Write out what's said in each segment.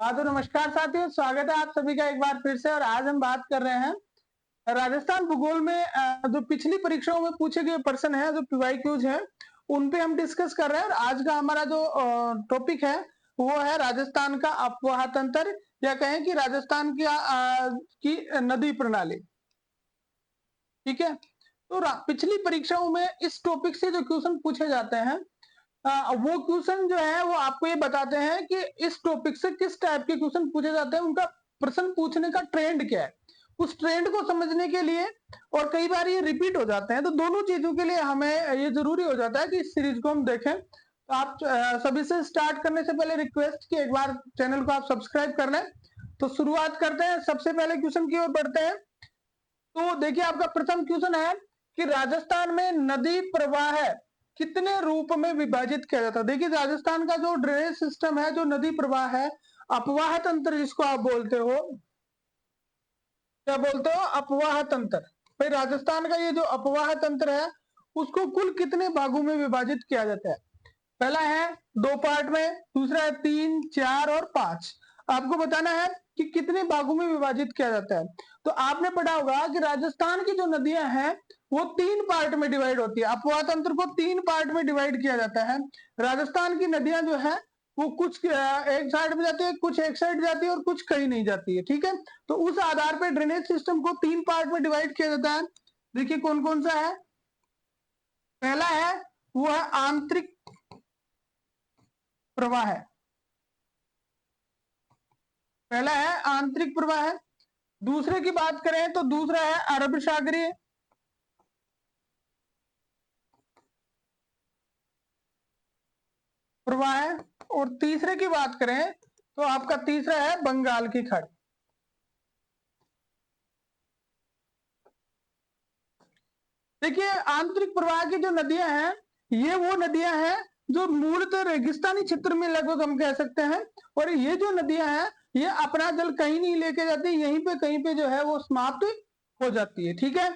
हाँ तो नमस्कार साथियों, स्वागत है आप सभी का एक बार फिर से। और आज हम बात कर रहे हैं राजस्थान भूगोल में जो पिछली परीक्षाओं में पूछे गए प्रश्न है, जो पीवाईक्यूज है, उन पे हम डिस्कस कर रहे हैं। और आज का हमारा जो टॉपिक है वो है राजस्थान का अफवाह तंत्र, या कहें कि राजस्थान की नदी प्रणाली। ठीक है, तो पिछली परीक्षाओं में इस टॉपिक से जो क्वेश्चन पूछे जाते हैं, वो क्वेश्चन जो है वो आपको ये बताते हैं कि इस टॉपिक से किस टाइप के क्वेश्चन पूछे जाते हैं, उनका प्रश्न पूछने का ट्रेंड क्या है, उस ट्रेंड को समझने के लिए। और कई बार ये रिपीट हो जाते हैं, तो दोनों चीजों के लिए हमें ये जरूरी हो जाता है कि इस सीरीज को हम देखें। तो आप सभी से स्टार्ट करने से पहले रिक्वेस्ट कि एक बार चैनल को आप सब्सक्राइब कर लें। तो शुरुआत करते हैं, सबसे पहले क्वेश्चन की ओर बढ़ते हैं। तो देखिए, आपका प्रथम क्वेश्चन है कि राजस्थान में नदी प्रवाह कितने रूप में विभाजित किया जाता है। देखिए, राजस्थान का जो ड्रेनेज सिस्टम है, जो नदी प्रवाह है, अपवाह तंत्र जिसको आप बोलते हो, क्या बोलते हो, अपवाह तंत्र। भाई, राजस्थान का ये जो अपवाह तंत्र है उसको कुल कितने भागों में विभाजित किया जाता है। पहला है 2 पार्ट में, दूसरा है 3, 4 और 5। आपको बताना है कि कितने भागों में विभाजित किया जाता है। तो आपने पढ़ा होगा कि राजस्थान की जो नदियां हैं वो 3 पार्ट में डिवाइड होती है। अपवाह तंत्र को 3 पार्ट में डिवाइड किया जाता है। राजस्थान की नदियां जो है वो कुछ एक साइड में जाती है, कुछ एक साइड जाती है और कुछ कहीं नहीं जाती है। ठीक है, तो उस आधार पर ड्रेनेज सिस्टम को 3 पार्ट में डिवाइड किया जाता है। देखिए कौन कौन सा है। पहला है वो है आंतरिक प्रवाह है। पहला है आंतरिक प्रवाह है। दूसरे की बात करें तो दूसरा है अरब सागरीय प्रवाह है। और तीसरे की बात करें तो आपका तीसरा है बंगाल की खाड़ी। देखिए, आंतरिक प्रवाह की जो नदियां हैं, ये वो नदियां हैं जो मूलतः रेगिस्तानी क्षेत्र में लगभग हम कह सकते हैं। और ये जो नदियां हैं ये अपना जल कहीं नहीं लेके जाती, यहीं पे कहीं पे जो है वो समाप्त हो जाती है। ठीक है,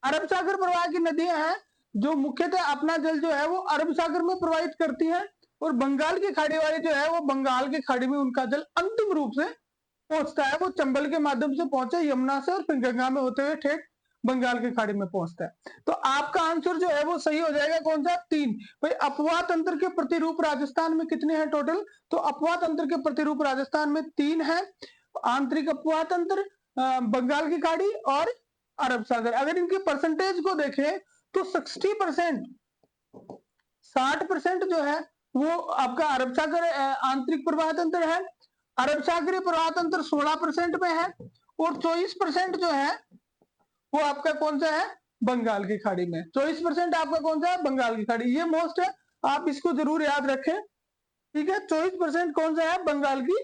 अरब सागर प्रवाह की नदियां हैं जो मुख्यतः अपना जल जो है वो अरब सागर में प्रवाहित करती हैं। और बंगाल की खाड़ी वाली जो है वो बंगाल की खाड़ी में उनका जल अंतिम रूप से पहुंचता है। वो चंबल के माध्यम से पहुंचे यमुना से और फिर गंगा में होते हुए ठेठ बंगाल की खाड़ी में पहुंचता है। तो आपका आंसर जो है वो सही हो जाएगा, कौन सा, 3। भाई, अपवाह तंत्र के प्रतिरूप राजस्थान में कितने हैं टोटल। तो अपवाह तंत्र के प्रतिरूप राजस्थान में 3 है। आंतरिक अपवाह तंत्र, बंगाल की खाड़ी और अरब सागर। अगर इनके परसेंटेज को देखें तो 60%, 60% जो है वो आपका अरब सागर आंतरिक प्रवाह तंत्र है। अरब सागरीय प्रवाह तंत्र 16% में है। और 24% जो है वो आपका कौन सा है, बंगाल की खाड़ी में। 24% आपका कौन सा है, बंगाल की खाड़ी। ये मोस्ट है, आप इसको जरूर याद रखें। ठीक है, 24% कौन सा है, बंगाल की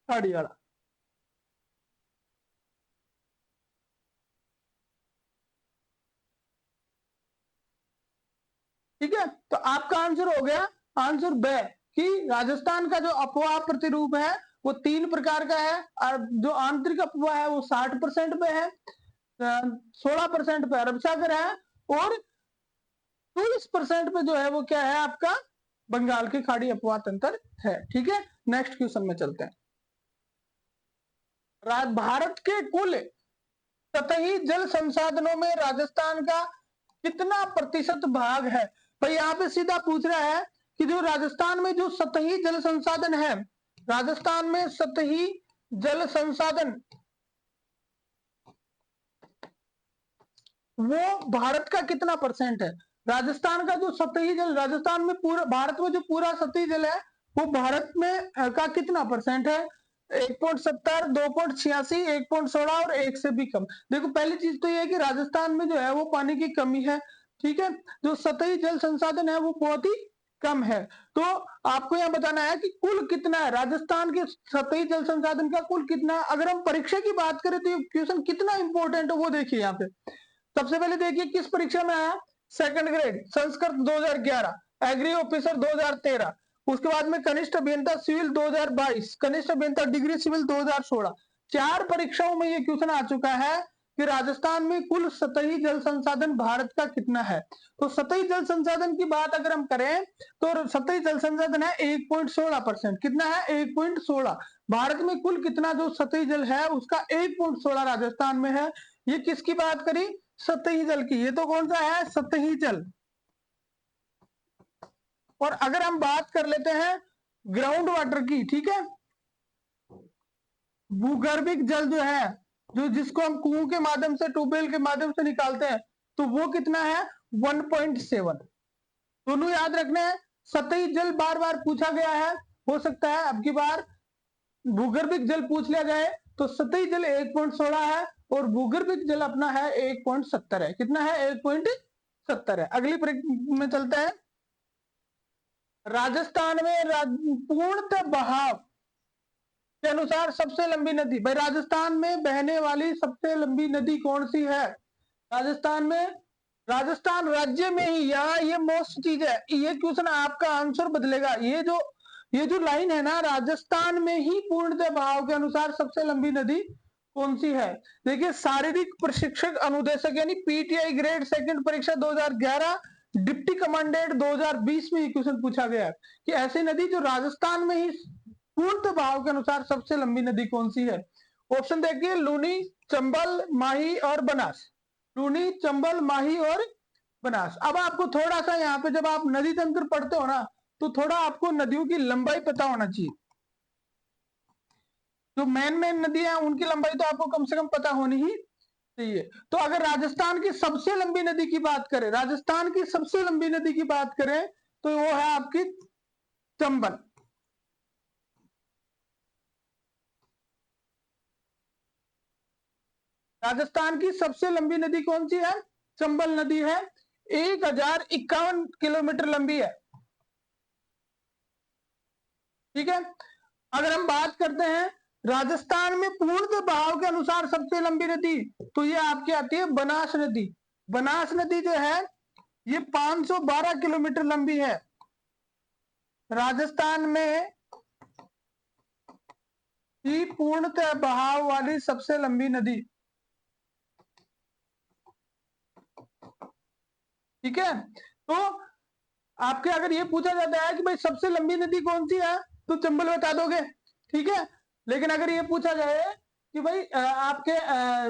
खाड़ी वाला। ठीक है, तो आपका आंसर हो गया आंसर ब, कि राजस्थान का जो अपवाह प्रतिरूप है वो 3 प्रकार का है। और जो आंतरिक अपवाह है वो 60% पे है, 16% पे अरब सागर है और 24% पे जो है वो क्या है, आपका बंगाल की खाड़ी अपवाह तंत्र है। ठीक है, नेक्स्ट क्वेश्चन में चलते हैं। भारत के कुल सतही जल संसाधनों में राजस्थान का कितना प्रतिशत भाग है। भाई, यहाँ पे सीधा पूछ रहा है कि जो राजस्थान में जो सतही जल संसाधन है, राजस्थान में सतही जल संसाधन वो भारत का कितना परसेंट है। राजस्थान का जो सतही जल, राजस्थान में पूरा भारत में जो पूरा सतही जल है वो भारत में का कितना परसेंट है। 1.70, 2.86, 1.16 और 1 से भी कम। देखो, पहली चीज तो ये है कि राजस्थान में जो है वो पानी की कमी है। ठीक है, जो सतही जल संसाधन है वो बहुत ही कम है। तो आपको यह बताना है कि कुल कितना है राजस्थान के सतही जल संसाधन का, कुल कितना है। अगर हम परीक्षा की बात करें तो ये क्वेश्चन कितना इंपॉर्टेंट है वो देखिए यहाँ पे। सबसे पहले देखिए किस परीक्षा में आया, second grade Sanskrit 2011, agri officer 2013, उसके बाद में कनिष्ठ अभियंता सिविल 2022, कनिष्ठ अभियंता डिग्री सिविल 2016। 4 परीक्षाओं में ये क्वेश्चन आ चुका है कि राजस्थान में कुल सतही जल संसाधन भारत का कितना है। तो सतही जल संसाधन की बात अगर हम करें तो सतही जल संसाधन है 1.16%। कितना है? 1.16। भारत में कुल कितना जो सतही जल है उसका 1.16 राजस्थान में है। ये किसकी बात करी? सतही जल की। ये तो कौन सा है? सतही जल। और अगर हम बात कर लेते हैं ग्राउंड वाटर की, ठीक है, भूगर्भिक जल जो है, जो जिसको हम कुओं के माध्यम से, ट्यूबवेल के माध्यम से निकालते हैं, तो वो कितना है? 1.7। दोनों याद रखने हैं। सतही जल बार बार पूछा गया है, हो सकता है अब की बार भूगर्भिक जल पूछ लिया जाए। तो सतही जल 1.16 है और भूगर्भिक जल अपना है 1.70 है। कितना है? 1.70 है। अगली में चलते हैं। राजस्थान में पूर्णतः बहाव के अनुसार सबसे लंबी नदी, भाई राजस्थान में बहने वाली सबसे लंबी नदी कौन सी है? राजस्थान में, राजस्थान राज्य में ही, यहाँ ये मोस्ट चीज है, ये क्वेश्चन आपका आंसर बदलेगा। ये जो लाइन है ना, राजस्थान में ही पूर्णतः बहाव के अनुसार सबसे लंबी नदी कौन सी है? देखिए, शारीरिक प्रशिक्षक अनुदेशक यानी पीटीआई ग्रेड सेकंड परीक्षा 2011, डिप्टी कमांडेंट 2020 में ये क्वेश्चन पूछा गया कि ऐसी नदी जो राजस्थान में ही पूर्ण बहाव के अनुसार सबसे लंबी नदी कौन सी है। ऑप्शन देखिए, लूनी, चंबल, माही और बनास। लूनी, चंबल, माही और बनास। अब आपको थोड़ा सा यहाँ पे जब आप नदी तंत्र पढ़ते हो ना, तो थोड़ा आपको नदियों की लंबाई पता होना चाहिए। जो मेन नदियां हैं उनकी लंबाई तो आपको कम से कम पता होनी ही चाहिए। तो अगर राजस्थान की सबसे लंबी नदी की बात करें, राजस्थान की सबसे लंबी नदी की बात करें, तो वो है आपकी चंबल। राजस्थान की सबसे लंबी नदी कौन सी है? चंबल नदी है। 1051 किलोमीटर लंबी है। ठीक है। अगर हम बात करते हैं राजस्थान में पूर्ण बहाव के अनुसार सबसे लंबी नदी, तो ये आपकी आती है बनास नदी। बनास नदी जो है ये 512 किलोमीटर लंबी है। राजस्थान में ही पूर्णतः बहाव वाली सबसे लंबी नदी। ठीक है। तो आपके अगर ये पूछा जाता है कि भाई सबसे लंबी नदी कौन सी है, तो चंबल बता दोगे। ठीक है। लेकिन अगर ये पूछा जाए कि भाई आपके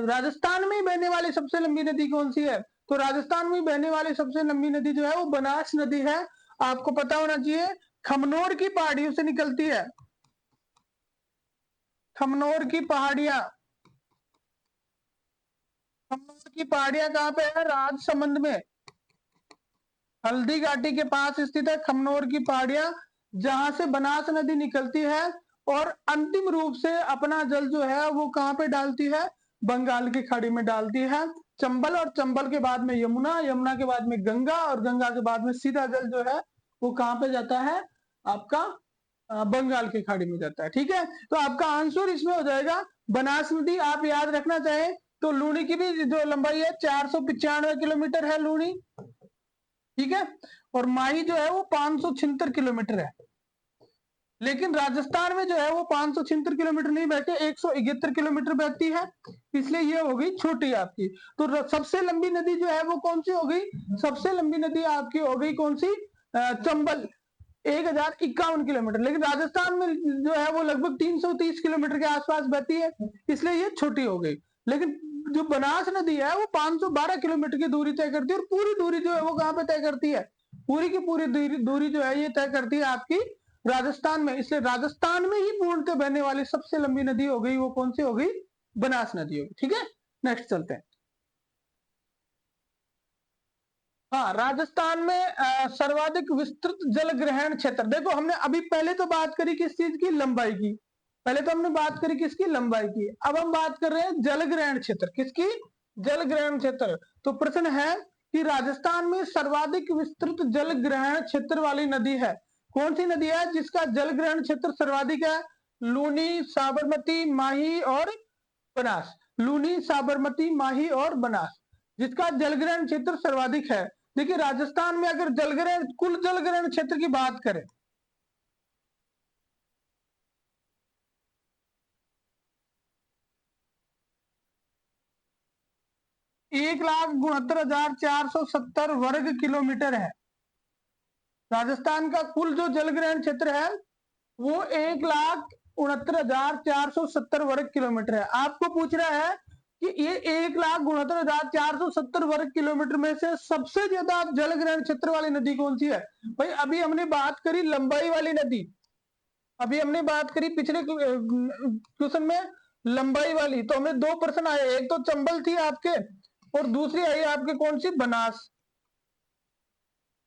राजस्थान में ही बहने वाली सबसे लंबी नदी कौन सी है, तो राजस्थान में बहने वाली सबसे लंबी नदी जो है वो बनास नदी है। आपको पता होना चाहिए, खमनोर की पहाड़ियों से निकलती है। खमनोर की पहाड़ियां, खमनोर की पहाड़ियां कहां पे है? राजसमंद में, हल्दी घाटी के पास स्थित है खमनोर की पहाड़ियां, जहां से बनास नदी निकलती है और अंतिम रूप से अपना जल जो है वो कहां पे डालती है? बंगाल की खाड़ी में डालती है। चंबल, और चंबल के बाद में यमुना, यमुना के बाद में गंगा, और गंगा के बाद में सीधा जल जो है वो कहां पे जाता है? आपका बंगाल की खाड़ी में जाता है। ठीक है। तो आपका आंसर इसमें हो जाएगा बनास नदी। आप याद रखना चाहें तो लूनी की भी जो लंबाई है 495 किलोमीटर है लूनी। ठीक है। और माही जो है वो 576 किलोमीटर है। लेकिन राजस्थान में जो है वो 576 किलोमीटर नहीं बहती, 171 किलोमीटर बहती है, इसलिए ये हो गई छोटी आपकी। तो सबसे लंबी नदी जो है वो कौन सी हो गई? सबसे लंबी नदी आपकी हो गई कौन सी? चंबल, 1051 किलोमीटर। लेकिन राजस्थान में जो है वो लगभग 330 किलोमीटर के आसपास बहती है, इसलिए ये छोटी हो गई। लेकिन जो बनास नदी है वो 512 किलोमीटर की दूरी तय करती है, और पूरी दूरी जो है वो कहां पे तय करती है? पूरी की पूरी दूरी जो है ये तय करती है आपकी राजस्थान में। इसलिए राजस्थान में ही पूर्णतः बहने वाली सबसे लंबी नदी हो गई, वो कौन सी हो गई? बनास नदी होगी। ठीक है। नेक्स्ट चलते हैं। हाँ, राजस्थान में सर्वाधिक विस्तृत जल ग्रहण क्षेत्र, देखो हमने अभी पहले तो बात करी किस चीज की? लंबाई की। पहले तो हमने बात करी किसकी? लंबाई की। अब हम बात कर रहे हैं जल ग्रहण क्षेत्र। किसकी? जल ग्रहण क्षेत्र। तो प्रश्न है कि राजस्थान में सर्वाधिक विस्तृत जल ग्रहण क्षेत्र वाली नदी है कौन सी? नदी है जिसका जल ग्रहण क्षेत्र सर्वाधिक है? लूनी, साबरमती, माही और बनास। लूनी, साबरमती, माही और बनास, जिसका जलग्रहण क्षेत्र सर्वाधिक है। देखिए, राजस्थान में अगर जलग्रहण, कुल जलग्रहण क्षेत्र की बात करें, 1,69,470 वर्ग किलोमीटर है। राजस्थान का कुल जो जलग्रहण क्षेत्र है वो 1,69,470 वर्ग किलोमीटर है। आपको पूछ रहा है कि ये 1,69,470 वर्ग किलोमीटर में से सबसे ज्यादा जलग्रहण क्षेत्र वाली नदी कौन सी है। भाई अभी हमने बात करी लंबाई वाली नदी, अभी हमने बात करी पिछले क्वेश्चन में लंबाई वाली, तो हमें दो प्रश्न आए, एक तो चंबल थी आपके और दूसरी आई आपके कौन सी, बनास।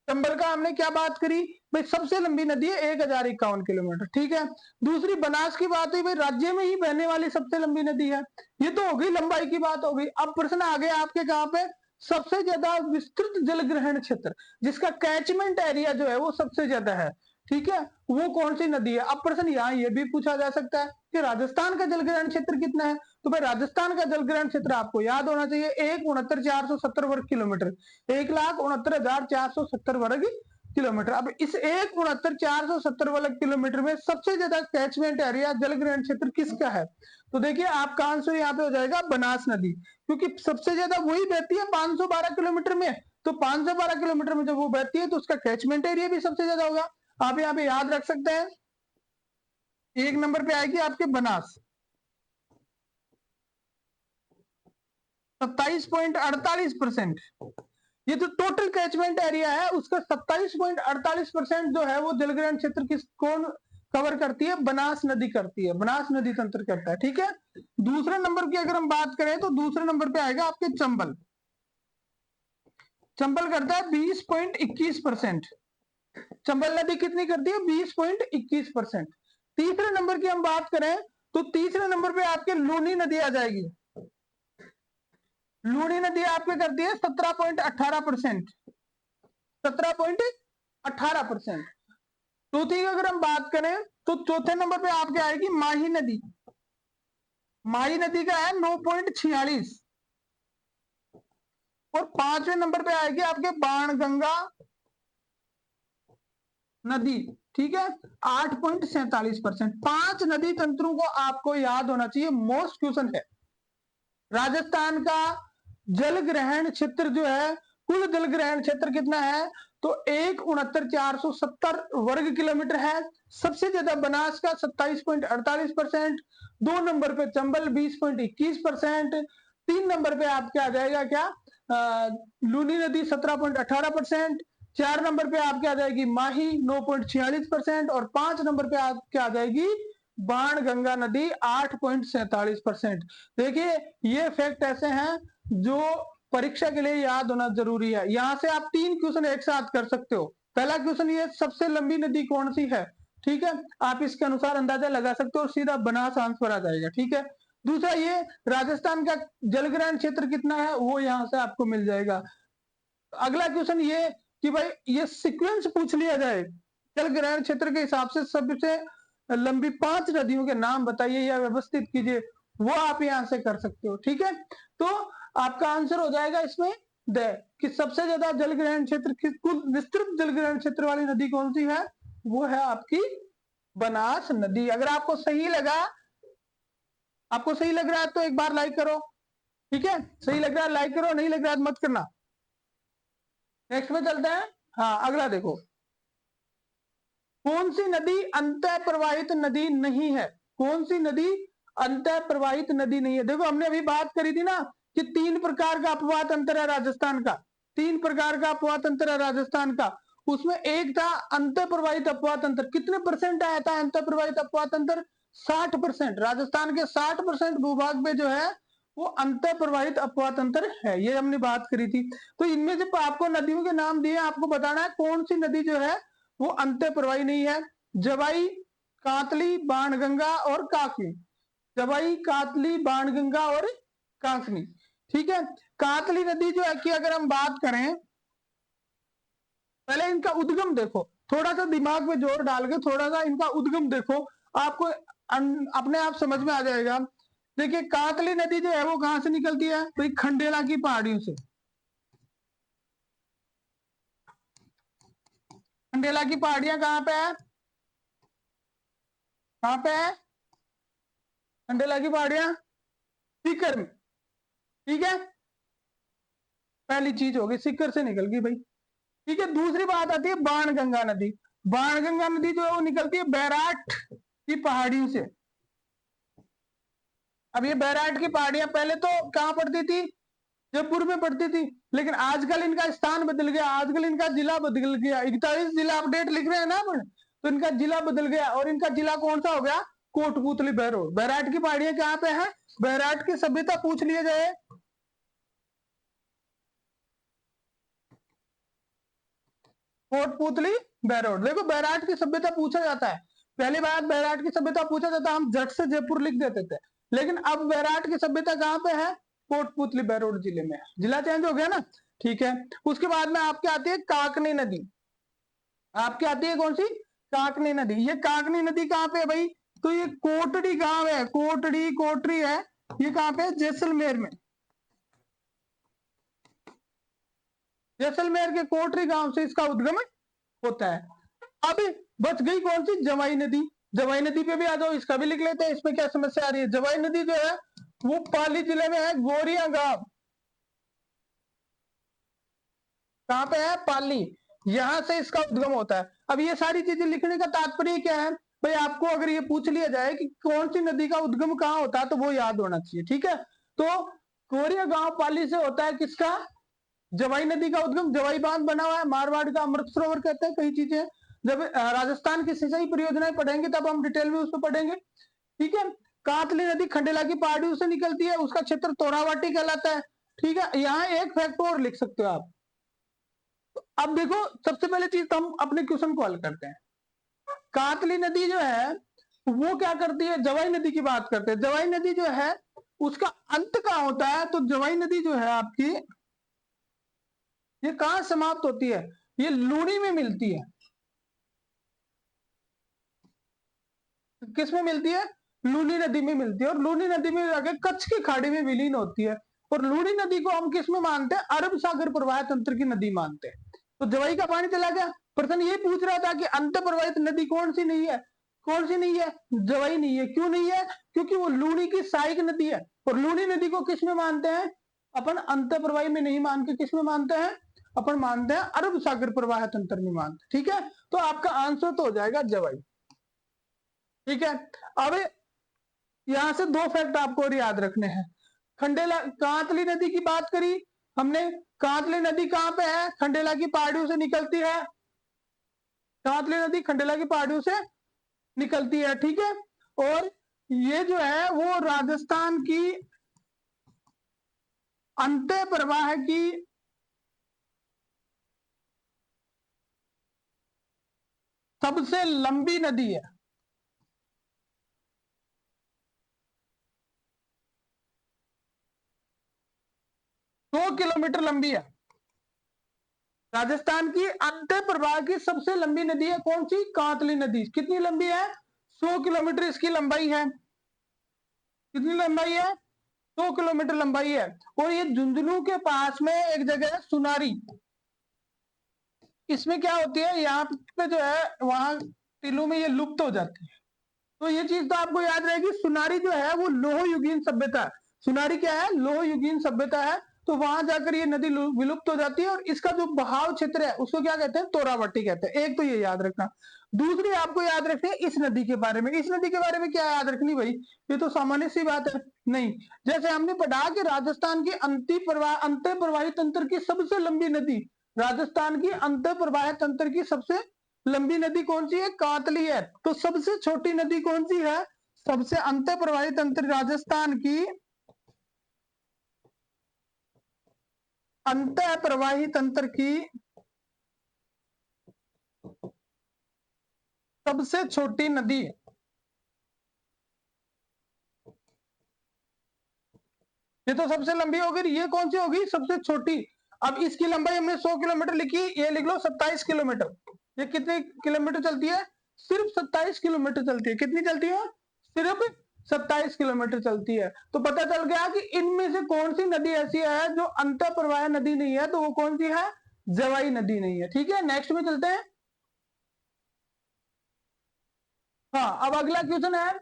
चंबल का हमने क्या बात करी भाई, सबसे लंबी नदी है 1,051 किलोमीटर, ठीक है। दूसरी बनास की बात हुई भाई, राज्य में ही बहने वाली सबसे लंबी नदी है। ये तो हो गई लंबाई की बात हो गई। अब प्रश्न आ गया आपके कहां पे, सबसे ज्यादा विस्तृत जलग्रहण क्षेत्र जिसका कैचमेंट एरिया जो है वो सबसे ज्यादा है, ठीक है, वो कौन सी नदी है। अब प्रश्न यहाँ ये भी पूछा जा सकता है कि राजस्थान का जलग्रहण क्षेत्र कितना है, तो भाई राजस्थान का जलग्रहण क्षेत्र आपको याद होना चाहिए 1,69,470 वर्ग किलोमीटर, 1,69,470 वर्ग किलोमीटर। अब इस 1,69,470 वर्ग किलोमीटर में सबसे ज्यादा कैचमेंट एरिया जलग्रहण क्षेत्र किसका है, तो देखिए आपका आंसर यहाँ पे हो जाएगा बनास नदी, क्योंकि सबसे ज्यादा वही बहती है 512 किलोमीटर में, तो 512 किलोमीटर में जब वो बहती है तो उसका कैचमेंट एरिया भी सबसे ज्यादा होगा। आप यहाँ पे याद रख सकते हैं। एक नंबर पे आएगी आपके बनास 27.48%। ये जो टोटल कैचमेंट एरिया है उसका 27.48% जो है वो जलग्रहण क्षेत्र किस कौन कवर करती है, बनास नदी करती है, बनास नदी तंत्र करता है, ठीक है। दूसरे नंबर की अगर हम बात करें तो दूसरे नंबर पे आएगा आपके चंबल, चंबल करता है 20.21%। चंबल नदी कितनी करती है, 20.21%। तीसरे नंबर की हम बात करें तो तीसरे नंबर पे आपके लूनी नदी आ जाएगी, लूनी नदी आपके करती है 17.18%, 17.18%। चौथी की अगर हम बात करें तो चौथे नंबर पे आपके आएगी माही नदी, माही नदी का है 9.46। और पांचवें नंबर पे आएगी आपके बाणगंगा नदी, ठीक है, 8.47%। 5 नदी तंत्रों को आपको याद होना चाहिए, मोस्ट क्वेश्चन है। राजस्थान का जल ग्रहण क्षेत्र जो है, कुल जल ग्रहण क्षेत्र कितना है, तो 1,69,470 वर्ग किलोमीटर है। सबसे ज्यादा बनास का 27.48%, 2 नंबर पे चंबल 20.21%, 3 नंबर पे आपके आ जाएगा क्या, लूनी नदी 17.18%, 4 नंबर पे आपके आ जाएगी माही 9.46% और 5 नंबर पे आपके आ जाएगी बाण गंगा नदी 8.47%। देखिए ये फैक्ट ऐसे हैं जो परीक्षा के लिए याद होना जरूरी है। यहां से आप 3 क्वेश्चन एक साथ कर सकते हो। पहला क्वेश्चन ये सबसे लंबी नदी कौन सी है, ठीक है, आप इसके अनुसार अंदाजा लगा सकते हो और सीधा बनास आंसर आ जाएगा, ठीक है। दूसरा ये राजस्थान का जलग्रहण क्षेत्र कितना है वो यहां से आपको मिल जाएगा। अगला क्वेश्चन ये कि भाई ये सीक्वेंस पूछ लिया जाए, जलग्रहण क्षेत्र के हिसाब से सबसे लंबी 5 नदियों के नाम बताइए या व्यवस्थित कीजिए, वो आप यहां से कर सकते हो, ठीक है। तो आपका आंसर हो जाएगा इसमें द कि सबसे ज्यादा जलग्रहण क्षेत्र की कुल विस्तृत जलग्रहण क्षेत्र वाली नदी कौन सी है, वो है आपकी बनास नदी। अगर आपको सही लगा, आपको सही लग रहा है तो एक बार लाइक करो, ठीक है, सही लग रहा है लाइक करो, नहीं लग रहा है मत करना। नेक्स्ट में चलते हैं। हाँ अगला देखो, कौन सी नदी अंतः प्रवाहित नदी नहीं है, कौन सी नदी अंतः प्रवाहित नदी नहीं है। देखो हमने अभी बात करी थी ना कि 3 प्रकार का अपवाह तंत्र है राजस्थान का, 3 प्रकार का अपवाह तंत्र है राजस्थान का। उसमें एक था अंतः प्रवाहित अपवाह तंत्र, कितने परसेंट आया था अंतः प्रवाहित अपवाह तंत्र, 60%। राजस्थान के 60% भूभाग में जो है वो अंतः प्रवाहित अपवाह तंत्र है, ये हमने बात करी थी। तो इनमें से आपको नदियों के नाम दिए, आपको बताना है कौन सी नदी जो है वो अंतः प्रवाही नहीं है। जवाई, कातली, बाणगंगा और काकनी, जवाई, कातली, बाणगंगा और काकनी, ठीक है। कातली नदी जो है कि अगर हम बात करें, पहले इनका उद्गम देखो, थोड़ा सा दिमाग में जोर डाल के थोड़ा सा इनका उद्गम देखो, आपको अपने आप समझ में आ जाएगा। देखिए काकली नदी जो है वो कहां से निकलती है, तो खंडेला की पहाड़ियों से, खंडेला की पहाड़ियां कहां पे है, कहां पे है खंडेला की पहाड़ियां, सीकर में, ठीक है। पहली चीज होगी, सिक्कर से निकल गई भाई। ठीक है, दूसरी बात आती है बाणगंगा नदी। बाणगंगा नदी जो है वो निकलती है बैराट की पहाड़ियों से। अब ये बैराट की पहाड़ियां पहले तो कहां पड़ती थी, जयपुर में पड़ती थी, लेकिन आजकल इनका स्थान बदल गया, आजकल इनका जिला बदल गया। 41 जिला अपडेट लिख रहे हैं ना अपन, तो इनका जिला बदल गया, और इनका जिला कौन सा हो गया, कोटपुतली बहरोड। बैराट की पहाड़ियां कहां पे है, बैराट की सभ्यता पूछ लिया जाए, कोटपुतली बहरोड। देखो बैराट की सभ्यता पूछा जाता है, पहली बात बैराट की सभ्यता पूछा जाता, हम झट से जयपुर लिख देते थे, लेकिन अब बैराट की सभ्यता कहां पे है, कोटपुतली बहरोड जिले में। जिला चेंज हो गया ना, ठीक है। उसके बाद में आपके आती है काकनी नदी, आपके आती है कौन सी, काकनी नदी। ये काकनी नदी कहां पे है भाई, तो ये कोटड़ी गांव है, कोटड़ी कोटरी है, ये कहां पे है, जैसलमेर में। जैसलमेर के कोटरी गांव से इसका उद्गम होता है। अब बच गई कौन सी, जवाई नदी। जवाई नदी पे भी आ जाओ, इसका भी लिख लेते हैं, इसमें क्या समस्या आ रही है। जवाई नदी जो है वो पाली जिले में है, गोरिया गांव, कहां पे है, पाली, यहां से इसका उद्गम होता है। अब ये सारी चीजें लिखने का तात्पर्य क्या है भाई, आपको अगर ये पूछ लिया जाए कि कौन सी नदी का उद्गम कहां होता है, तो वो याद होना चाहिए। ठीक है, तो गोरिया गांव पाली से होता है किसका, जवाई नदी का उद्गम। जवाई बांध बना हुआ है, मारवाड़ का अमृत सरोवर कहते हैं, कई चीजें। जब राजस्थान की सिंचाई परियोजनाएं पढ़ेंगे तब हम डिटेल में उसको पढ़ेंगे। ठीक है, कातली नदी खंडेला की पहाड़ियों से निकलती है, उसका क्षेत्र तोरावाटी कहलाता है। ठीक है, यहाँ एक फैक्ट और लिख सकते हो आप। तो अब देखो, सबसे पहले चीज तो हम अपने क्वेश्चन को हल करते हैं। कातली नदी जो है वो क्या करती है, जवाई नदी की बात करते हैं। जवाई नदी जो है उसका अंत कहां होता है, तो जवाई नदी जो है आपकी, ये कहां समाप्त होती है, ये लूनी में मिलती है। किस में मिलती है, लूनी नदी में मिलती है, और लूनी नदी में जाके कच्छ की खाड़ी में विलीन होती है। और लूनी नदी को हम किस में मानते हैं, अरब सागर प्रवाह तंत्र की नदी मानते हैं। तो जवाई का पानी चला गया। प्रश्न ये पूछ रहा था कि अंत प्रवाहित नदी कौन सी नहीं है, कौन सी नहीं है, जवाई नहीं है। क्यों नहीं है, क्योंकि वो लूनी की सहायक नदी है। और लूनी नदी को किस में मानते हैं, अपन अंत प्रवाही में नहीं मान के किस में मानते हैं, अपन मानते हैं अरब सागर प्रवाह तंत्र में मानते। ठीक है, तो आपका आंसर तो हो जाएगा जवाई। ठीक है, अब यहां से दो फैक्ट आपको और याद रखने हैं। खंडेला कांतली नदी की बात करी हमने, कांतली नदी कहां पे है, खंडेला की पहाड़ियों से निकलती है, कांतली नदी खंडेला की पहाड़ियों से निकलती है। ठीक है, और ये जो है वो राजस्थान की अंत्य प्रवाह की सबसे लंबी नदी है। दो किलोमीटर लंबी है। राजस्थान की अंत्य प्रवाह की सबसे लंबी नदी है कौन सी, कांतली नदी। कितनी लंबी है, 100 किलोमीटर इसकी लंबाई है। कितनी लंबाई है, 100 किलोमीटर लंबाई है। और ये झुंझुनू के पास में एक जगह है सुनारी, इसमें क्या होती है, यहाँ पे जो है वहां टीलू में ये लुप्त हो जाती है। तो ये चीज तो आपको याद रहेगी, सुनारी जो है वो लोह युगीन सभ्यता है। सुनारी क्या है, लोह युगीन सभ्यता है। तो वहां जाकर ये नदी विलुप्त हो जाती है, और इसका जो बहाव क्षेत्र है उसको क्या कहते हैं, तोरावटी कहते हैं। एक तो ये याद रखना। दूसरी आपको याद रखनी है इस नदी के बारे में। इस नदी के बारे में क्या याद रखनी भाई, ये तो सामान्य सी बात है। नहीं, जैसे हमने पढ़ा कि राजस्थान की अंत्य प्रवाही तंत्र की सबसे लंबी नदी, राजस्थान की अंत्य प्रवाह तंत्र की सबसे लंबी नदी कौन सी है, कातली है। तो सबसे छोटी नदी कौन सी है, सबसे अंतर प्रवाही तंत्र राजस्थान की अंतर प्रवाही तंत्र की सबसे छोटी नदी, ये तो सबसे लंबी होगी, ये कौन सी होगी, सबसे छोटी। अब इसकी लंबाई हमने 100 किलोमीटर लिखी, ये लिख लो 27 किलोमीटर। ये कितने किलोमीटर चलती है, सिर्फ 27 किलोमीटर चलती है। कितनी चलती है, सिर्फ 27 किलोमीटर चलती है। तो पता चल गया कि इनमें से कौन सी नदी ऐसी है जो अंतर प्रवाह नदी नहीं है, तो वो कौन सी है, जवाई नदी नहीं है। ठीक है, नेक्स्ट में चलते हैं। हाँ, अब अगला क्वेश्चन है,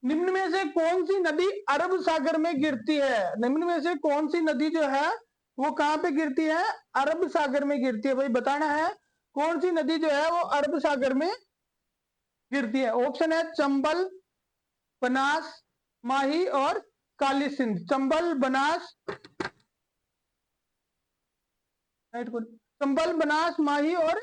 निम्न में से कौन सी नदी अरब सागर में गिरती है। निम्न में से कौन सी नदी जो है वो कहाँ पे गिरती है? अरब सागर में गिरती है। भाई बताना है कौन सी नदी जो है वो अरब सागर में गिरती है। ऑप्शन है चंबल, बनास, माही और काली सिंध। चंबल, बनास, चंबल, बनास, माही और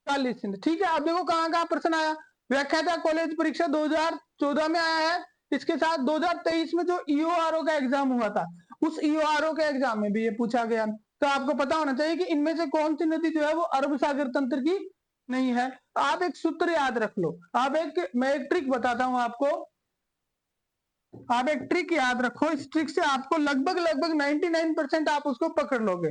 काली सिंध। ठीक है, अब देखो कहाँ कहाँ प्रश्न आया। व्याख्याता कॉलेज परीक्षा 2014 में आया है। इसके साथ 2023 में जो ईओआरओ का एग्जाम हुआ था, उस ईओआरओ के एग्जाम में भी ये पूछा गया। तो आपको पता होना चाहिए कि इनमें से कौन सी नदी जो है वो अरब सागर तंत्र की नहीं है। आप एक सूत्र याद रख लो। मैं एक ट्रिक बताता हूं आपको। आप एक ट्रिक याद रखो, इस ट्रिक से आपको लगभग 99% आप उसको पकड़ लोगे।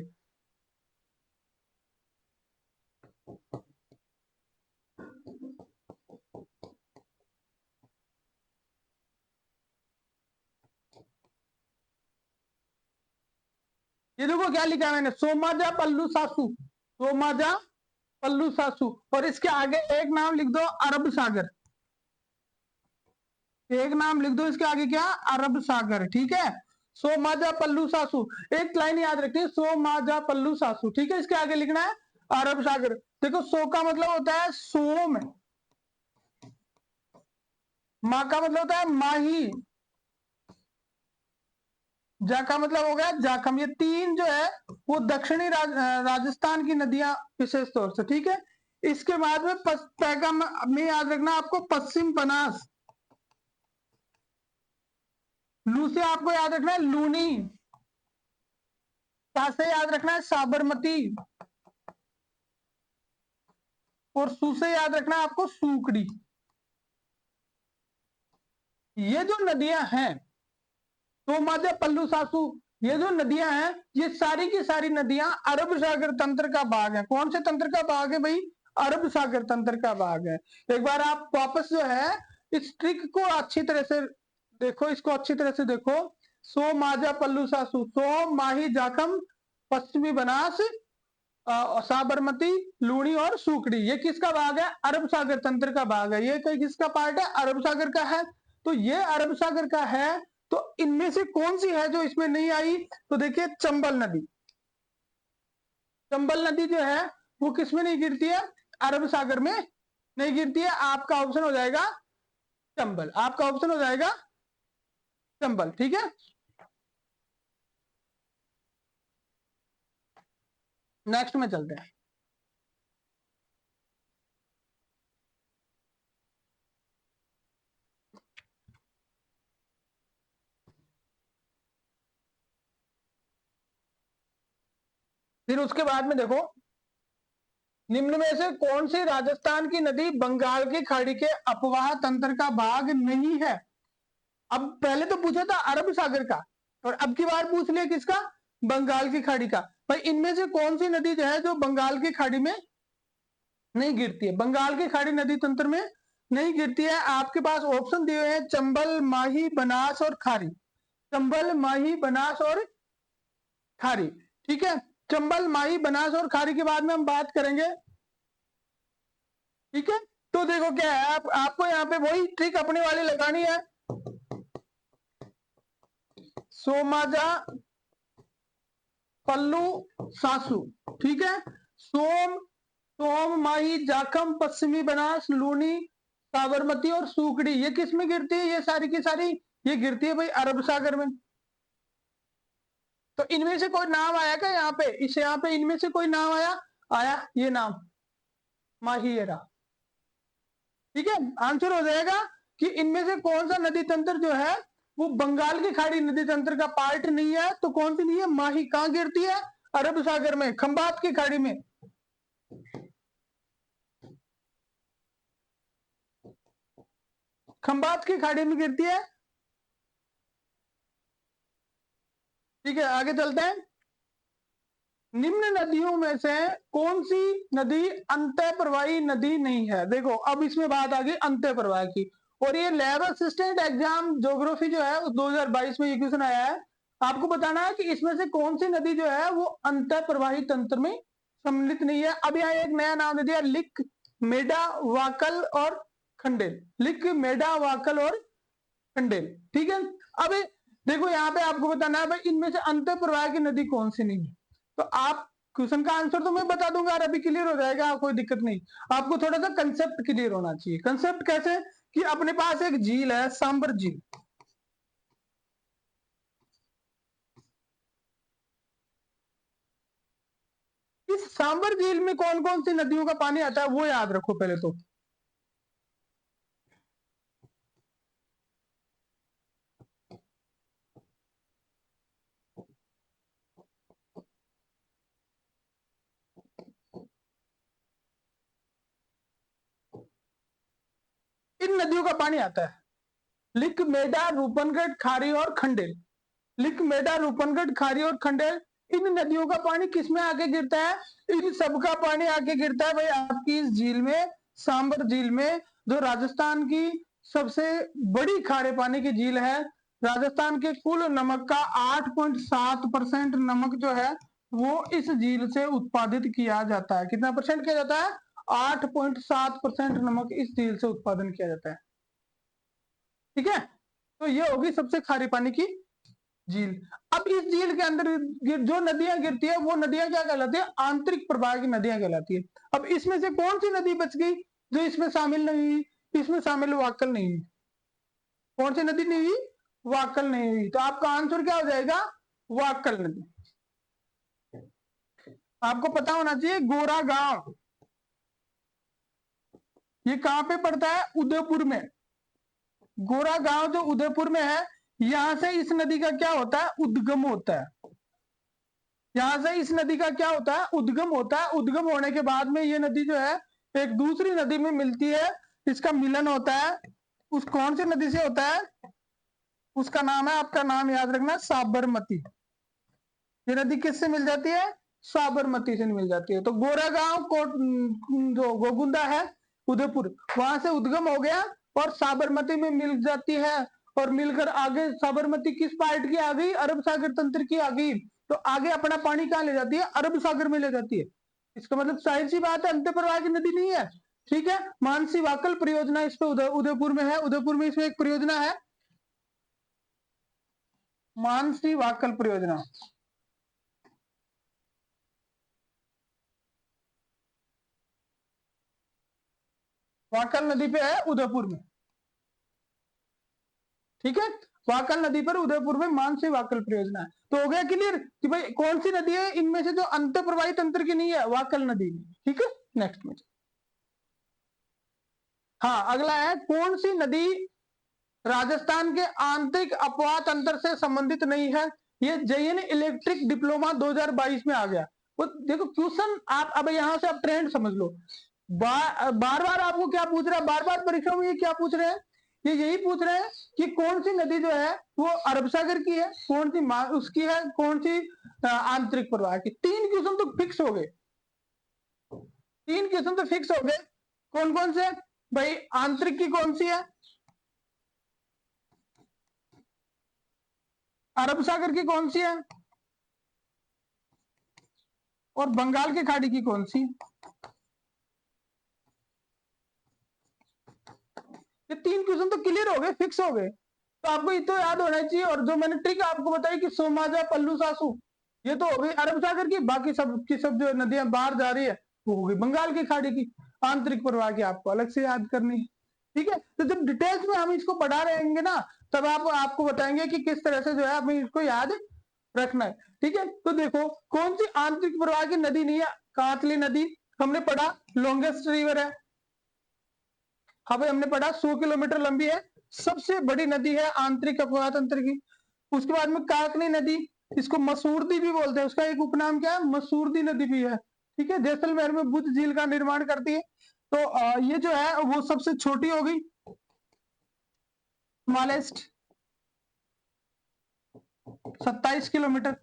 ये देखो क्या लिखा है मैंने, सोमाजा पल्लू सासू, सोमाजा पल्लू सासू, और इसके आगे एक नाम लिख दो अरब सागर। एक नाम लिख दो इसके आगे, क्या? अरब सागर। ठीक है, सोमाजा पल्लू सासू। एक लाइन याद रखिए, सोमाजा पल्लू सासू। ठीक है, इसके आगे लिखना है अरब सागर। देखो सो का मतलब होता है सोम, माँ का मतलब होता है माही, जा का मतलब हो गया जाखम। ये तीन जो है वो दक्षिणी राजस्थान की नदियां विशेष तौर से। ठीक है, इसके बाद में पैका में याद रखना आपको पश्चिम बनास। लू से आपको याद रखना है लूनी, सा से याद रखना है साबरमती, और सू से याद रखना है आपको सूकड़ी। ये जो नदियां हैं तो माजे पल्लू सासू, ये जो नदियां हैं ये सारी की सारी नदियां अरब सागर तंत्र का भाग है। कौन से तंत्र का भाग है भाई? अरब सागर तंत्र का भाग है। एक बार आप वापस जो है इस ट्रिक को अच्छी तरह से देखो, इसको अच्छी तरह से देखो। सो माजा पल्लू सासू, सो माही जाखम पश्चिमी बनास साबरमती लूणी और सूकड़ी, ये किसका भाग है? अरब सागर तंत्र का भाग है। ये किसका पार्ट है? अरब सागर का है। तो ये अरब सागर का है, तो इनमें से कौन सी है जो इसमें नहीं आई? तो देखिए चंबल नदी, चंबल नदी जो है वो किसमें नहीं गिरती है? अरब सागर में नहीं गिरती है। आपका ऑप्शन हो जाएगा चंबल, आपका ऑप्शन हो जाएगा चंबल। ठीक है, नेक्स्ट में चलते हैं। फिर उसके बाद में देखो, निम्न में से कौन सी राजस्थान की नदी बंगाल की खाड़ी के अपवाह तंत्र का भाग नहीं है? अब पहले तो पूछा था अरब सागर का, और अब की बार पूछ लिया किसका? बंगाल की खाड़ी का। भाई इनमें से कौन सी नदी जो है जो बंगाल की खाड़ी में नहीं गिरती है? बंगाल की खाड़ी नदी तंत्र में नहीं गिरती है। आपके पास ऑप्शन दिए हुए हैं चंबल, माही, बनास और खारी। चंबल, माही, बनास और खारी। ठीक है, चंबल, माही, बनास और खारी के बाद में हम बात करेंगे। ठीक है, तो देखो क्या है, आपको यहाँ पे वही ट्रिक अपने वाली लगानी है। सोमाजा पल्लू सासू। ठीक है, सोम, सोम, माही, जाखम, पश्चिमी बनास, लूनी, साबरमती और सूकड़ी, ये किस में गिरती है? ये सारी की सारी ये गिरती है भाई अरब सागर में। तो इनमें से कोई नाम आया क्या यहाँ पे? इस यहाँ पे इनमें से कोई नाम आया? आया ये नाम माहिएरा। ठीक है, आंसर हो जाएगा कि इनमें से कौन सा नदी तंत्र जो है वो बंगाल की खाड़ी नदी तंत्र का पार्ट नहीं है। तो कौन सी नहीं है? माही। कहां गिरती है? अरब सागर में, खंबात की खाड़ी में। खंबात की खाड़ी में गिरती है। ठीक है, आगे चलते हैं। निम्न नदियों में से कौन सी नदी अंतः प्रवाही नदी नहीं है? देखो अब इसमें बात आ गई अंतः प्रवाह की, और ये लैब असिस्टेंट एग्जाम ज्योग्राफी जो है 2022 में ये क्वेश्चन आया है। आपको बताना है कि इसमें से कौन सी नदी जो है वो अंतः प्रवाही तंत्र में सम्मिलित नहीं है। अब यहाँ एक नया नाम दे दिया, लिक, मेडा, वाकल और खंडेल। लिक, मेडा, वाकल और खंडेल। ठीक है, अब देखो यहाँ पे आपको बताना है भाई इनमें से अंतर प्रवाह की नदी कौन सी नहीं है। तो आप क्वेश्चन का आंसर तो मैं बता दूंगा और अभी क्लियर हो जाएगा, कोई दिक्कत नहीं। आपको थोड़ा सा कंसेप्ट क्लियर होना चाहिए। कंसेप्ट कैसे कि अपने पास एक झील है, सांबर झील। इस सांबर झील में कौन कौन सी नदियों का पानी आता है वो याद रखो पहले तो। इन नदियों का पानी आता है लिक, मेडा, रूपनगढ़, खारी और खंडेल। लिक, मेडा, रूपनगढ़, खारी और खंडेल, इन नदियों का पानी किसमें आके गिरता है? इन सबका पानी आके गिरता है भाई आपकी इस झील में, सांबर झील में, जो राजस्थान की सबसे बड़ी खारे पानी की झील है। राजस्थान के कुल नमक का 8.7% नमक जो है वो इस झील से उत्पादित किया जाता है। कितना परसेंट किया जाता है? 8.7% नमक इस झील से उत्पादन किया जाता है। ठीक है, तो ये होगी सबसे खारी पानी की झील। अब इस झील के अंदर जो नदियां गिरती है वो नदियां क्या कहलाती है? आंतरिक प्रवाह की नदियां कहलाती है। अब इसमें से कौन सी नदी बच गई जो इसमें शामिल नहीं हुई? इसमें शामिल वाकल नहीं हुई। कौन सी नदी नहीं हुई? वाकल नहीं हुई। तो आपका आंसर क्या हो जाएगा? वाकल नदी। आपको पता होना चाहिए गोरा गांव ये कहां पे पड़ता है? उदयपुर में। गोरा गांव जो उदयपुर में है, यहां से इस नदी का क्या होता है? उद्गम होता है। यहां से इस नदी का क्या होता है? उद्गम होता है। उद्गम होने के बाद में ये नदी जो है एक दूसरी नदी में मिलती है, इसका मिलन होता है। उस कौन सी नदी से होता है? उसका नाम है, आपका नाम याद रखना, साबरमती। ये नदी किससे मिल जाती है? साबरमती से मिल जाती है। तो गोरागांव कोट जो गोगुंदा है उदयपुर, वहां से उद्गम हो गया और साबरमती में मिल जाती है। और मिलकर आगे साबरमती किस पार्ट की आ गई? अरब सागर तंत्र की आ गई। तो आगे अपना पानी कहाँ ले जाती है? अरब सागर में ले जाती है। इसका मतलब जाहिर सी बात है अंतर प्रवाह की नदी नहीं है। ठीक है, मानसी वाकल परियोजना इस पे उदयपुर में है। उदयपुर में इसमें एक परियोजना है, मानसी वाकल परियोजना। वाकल नदी पे है उदयपुर में। ठीक है, वाकल नदी पर उदयपुर में मानसी वाकल परियोजना है। तो हो गया क्लियर कि भाई कौन सी नदी है इनमें से जो अंतर प्रवाही तंत्र की नहीं है? वाकल नदी। ठीक है, नेक्स्ट में। हाँ, अगला है कौन सी नदी राजस्थान के आंतरिक अपवाह तंत्र से संबंधित नहीं है? ये जेएन इलेक्ट्रिक डिप्लोमा 2022 में आ गया। वो देखो क्वेश्चन, आप अब यहां से आप ट्रेंड समझ लो। बार बार आपको क्या पूछ रहा है? बार बार परीक्षा में ये क्या पूछ रहे हैं? ये यही पूछ रहे हैं कि कौन सी नदी जो है वो अरब सागर की है, कौन सी उसकी है, कौन सी आंतरिक प्रवाह की। तीन क्वेश्चन तो फिक्स हो गए। तीन क्वेश्चन तो फिक्स हो गए। कौन कौन से? भाई आंतरिक की कौन सी है? अरब सागर की कौन सी है? और बंगाल की खाड़ी की कौन सी? ये तीन क्वेश्चन तो क्लियर हो गए, फिक्स हो गए। तो आपको ये तो याद होना चाहिए। और जो मैंने ट्रिक आपको बताई कि सोमाजा, पल्लू, सासू, ये तो हो गई अरब सागर की। बाकी सब की सब जो नदियां बाहर जा रही है वो हो गई बंगाल की खाड़ी की। आंतरिक प्रवाह की आपको अलग से याद करनी है। ठीक है, तो जब डिटेल्स में हम इसको पढ़ा रहेंगे ना, तब आप आपको बताएंगे कि किस तरह से जो है हमें इसको याद रखना है। ठीक है, तो देखो कौन सी आंतरिक प्रवाह की नदी नहीं है? कांतली नदी हमने पढ़ा, लॉन्गेस्ट रिवर है। हाँ भाई, हमने पढ़ा 100 किलोमीटर लंबी है, सबसे बड़ी नदी है आंतरिक अपवाह तंत्र की। उसके बाद में काकनी नदी, इसको मसूरदी भी बोलते हैं, उसका एक उपनाम क्या है? मसूरदी नदी भी है। ठीक है, जैसलमेर में बुद्ध झील का निर्माण करती है। तो ये जो है वो सबसे छोटी होगी, स्मॉलेस्ट, 27 किलोमीटर,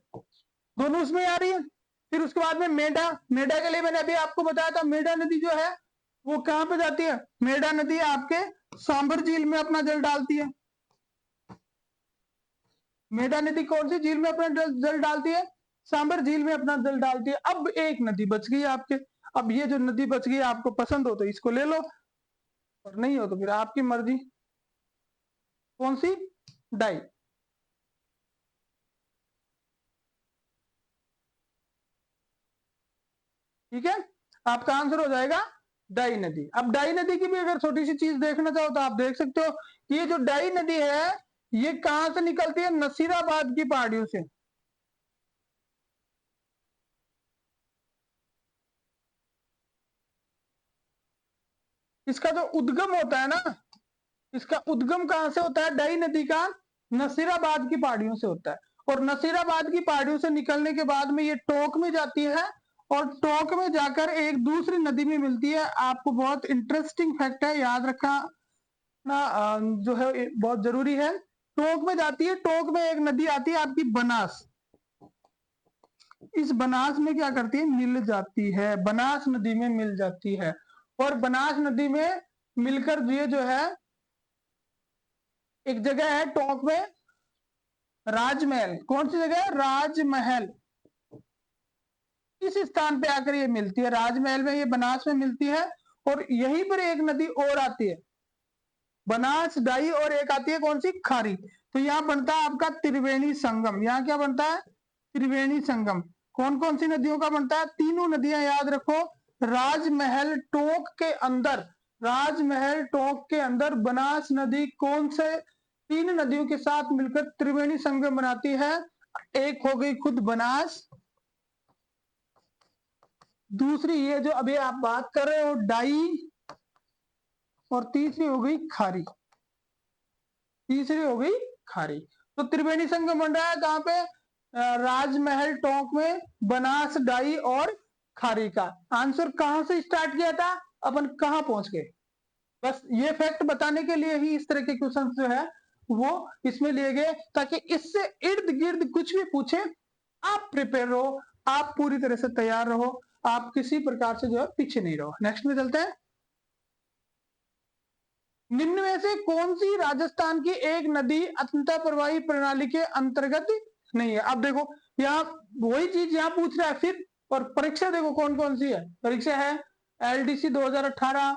दोनों उसमें आ रही है। फिर उसके बाद में मेढा, मेढा के लिए मैंने अभी आपको बताया था, मेढा नदी जो है वो कहां पे जाती है? मेढा नदी आपके सांभर झील में अपना जल डालती है। मेढा नदी कौन सी झील में अपना जल डालती है? सांभर झील में अपना जल डालती है। अब एक नदी बच गई आपके। अब ये जो नदी बच गई आपको पसंद हो तो इसको ले लो, और नहीं हो तो फिर आपकी मर्जी। कौन सी? डाई। ठीक है, आपका आंसर हो जाएगा डाई नदी। अब डाई नदी की भी अगर छोटी सी चीज देखना चाहो तो आप देख सकते हो कि ये जो डाई नदी है ये कहां से निकलती है, नसीराबाद की पहाड़ियों से। इसका जो उद्गम होता है ना, इसका उद्गम कहां से होता है, डाई नदी का नसीराबाद की पहाड़ियों से होता है। और नसीराबाद की पहाड़ियों से निकलने के बाद में ये टोंक में जाती है और टोंक में जाकर एक दूसरी नदी में मिलती है। आपको बहुत इंटरेस्टिंग फैक्ट है, याद रखना ना, जो है बहुत जरूरी है। टोंक में जाती है, टोंक में एक नदी आती है आपकी बनास। इस बनास में क्या करती है, मिल जाती है, बनास नदी में मिल जाती है। और बनास नदी में मिलकर ये जो है एक जगह है टोंक में, राजमहल। कौन सी जगह है, राजमहल। इस स्थान पे आकर ये मिलती है, राजमहल में, ये बनास में मिलती है। और यहीं पर एक नदी और आती है, बनास, डाई, और एक आती है कौन सी, खारी। तो यहाँ बनता है आपका त्रिवेणी संगम। यहाँ क्या बनता है, त्रिवेणी संगम। कौन कौन सी नदियों का बनता है, तीनों नदियां याद रखो। राजमहल टोंक के अंदर, राजमहल टोंक के अंदर बनास नदी कौन से तीन नदियों के साथ मिलकर त्रिवेणी संगम बनाती है। एक हो गई खुद बनास, दूसरी ये जो अभी आप बात कर रहे हो डाई, और तीसरी हो गई खारी। तीसरी हो गई खारी। तो त्रिवेणी संगम बन रहा है कहां पे, राजमहल टोंक में, बनास, डाई और खारी का। आंसर कहां से स्टार्ट किया था, अपन कहां पहुंच गए। बस ये फैक्ट बताने के लिए ही इस तरह के क्वेश्चन जो है वो इसमें लिए गए, ताकि इससे इर्द गिर्द कुछ भी पूछे आप प्रिपेयर रहो, आप पूरी तरह से तैयार रहो, आप किसी प्रकार से जो है पीछे नहीं रहो। नेक्स्ट में चलते हैं। निम्न में से कौन सी राजस्थान की एक नदी अंतः प्रवाही प्रणाली के अंतर्गत नहीं है। अब देखो यहाँ वही चीज यहाँ पूछ रहा है फिर, और परीक्षा देखो कौन कौन सी है। परीक्षा है एलडीसी 2018,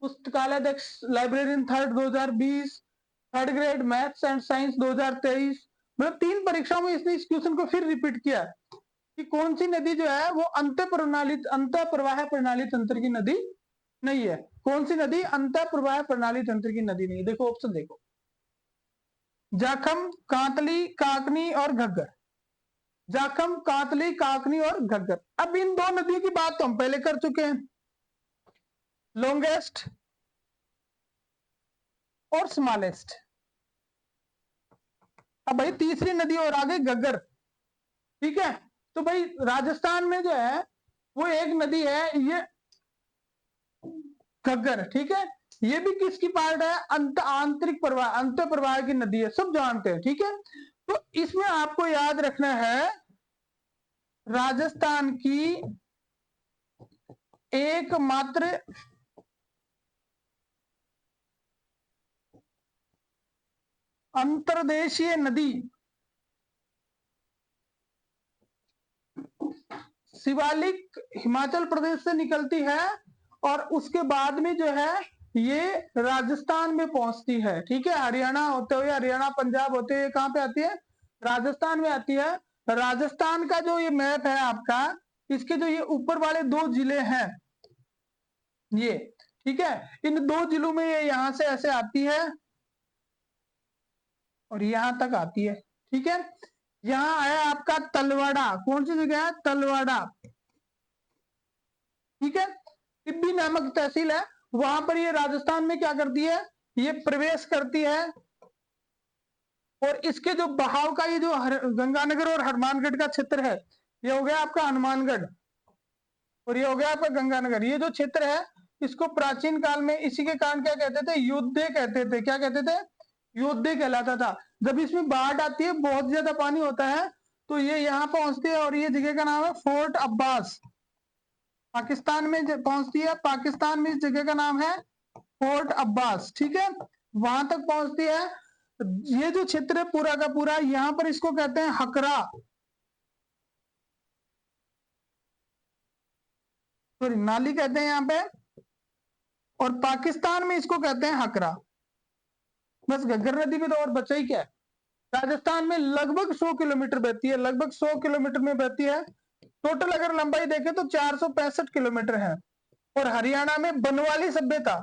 पुस्तकालय अध्यक्ष librarian third 2020, third grade maths and science 2023। मतलब 3 परीक्षाओं में इसने इस क्वेश्चन को फिर रिपीट किया कि कौन सी नदी जो है वो अंतः प्रवाह प्रणाली तंत्र की नदी नहीं है। कौन सी नदी अंतः प्रवाह प्रणाली तंत्र की नदी नहीं है। देखो ऑप्शन देखो, जाखम, कांतली, काकनी और घग्गर। जाखम, कांतली, काकनी और घग्गर। अब इन 2 नदियों की बात तो हम पहले कर चुके हैं, लॉन्गेस्ट और स्मॉलेस्ट। अब भाई तीसरी नदी और आ गई घग्गर, ठीक है। तो भाई राजस्थान में जो है वो एक नदी है ये घग्गर, ठीक है। ये भी किसकी पार्ट है, आंतरिक प्रवाह, अंत प्रवाह की नदी है, सब जानते हैं, ठीक है। तो इसमें आपको याद रखना है राजस्थान की एकमात्र अंतर्देशीय नदी शिवालिक हिमाचल प्रदेश से निकलती है और उसके बाद में जो है ये राजस्थान में पहुंचती है, ठीक है। हरियाणा होते हुए, हरियाणा पंजाब होते हुए कहां पे आती है, राजस्थान में आती है। राजस्थान का जो ये मैप है आपका, इसके जो ये ऊपर वाले 2 जिले हैं ये, ठीक है, इन 2 जिलों में ये यहां से ऐसे आती है और यहां तक आती है, ठीक है। यहां है आपका तलवाड़ा, कौन सी जगह है, तलवाड़ा, ठीक है। टिब्बी नामक तहसील है, वहां पर ये राजस्थान में क्या करती है, ये प्रवेश करती है। और इसके जो बहाव का ये जो गंगानगर और हनुमानगढ़ का क्षेत्र है, ये हो गया आपका हनुमानगढ़ और ये हो गया आपका गंगानगर। ये जो क्षेत्र है इसको प्राचीन काल में इसी के कारण क्या कहते थे, योद्धे कहते थे। क्या कहते थे, योद्धे कहलाता था। जब इसमें बाढ़ आती है, बहुत ज्यादा पानी होता है, तो ये यहाँ पहुंचती है और ये जगह का नाम है फोर्ट अब्बास। पाकिस्तान में पहुंचती है, पाकिस्तान में इस जगह का नाम है फोर्ट अब्बास, ठीक है। वहां तक पहुंचती है। ये जो क्षेत्र है पूरा का पूरा, यहां पर इसको कहते हैं हकरा, सॉरी नाली कहते हैं यहाँ पे, और पाकिस्तान में इसको कहते हैं हकरा। बस घग्गर नदी में तो और बचा ही क्या है। राजस्थान में लगभग 100 किलोमीटर बहती है, लगभग 100 किलोमीटर में बहती है। टोटल अगर लंबाई देखें तो 465 किलोमीटर है। और हरियाणा में बनवाली सभ्यता,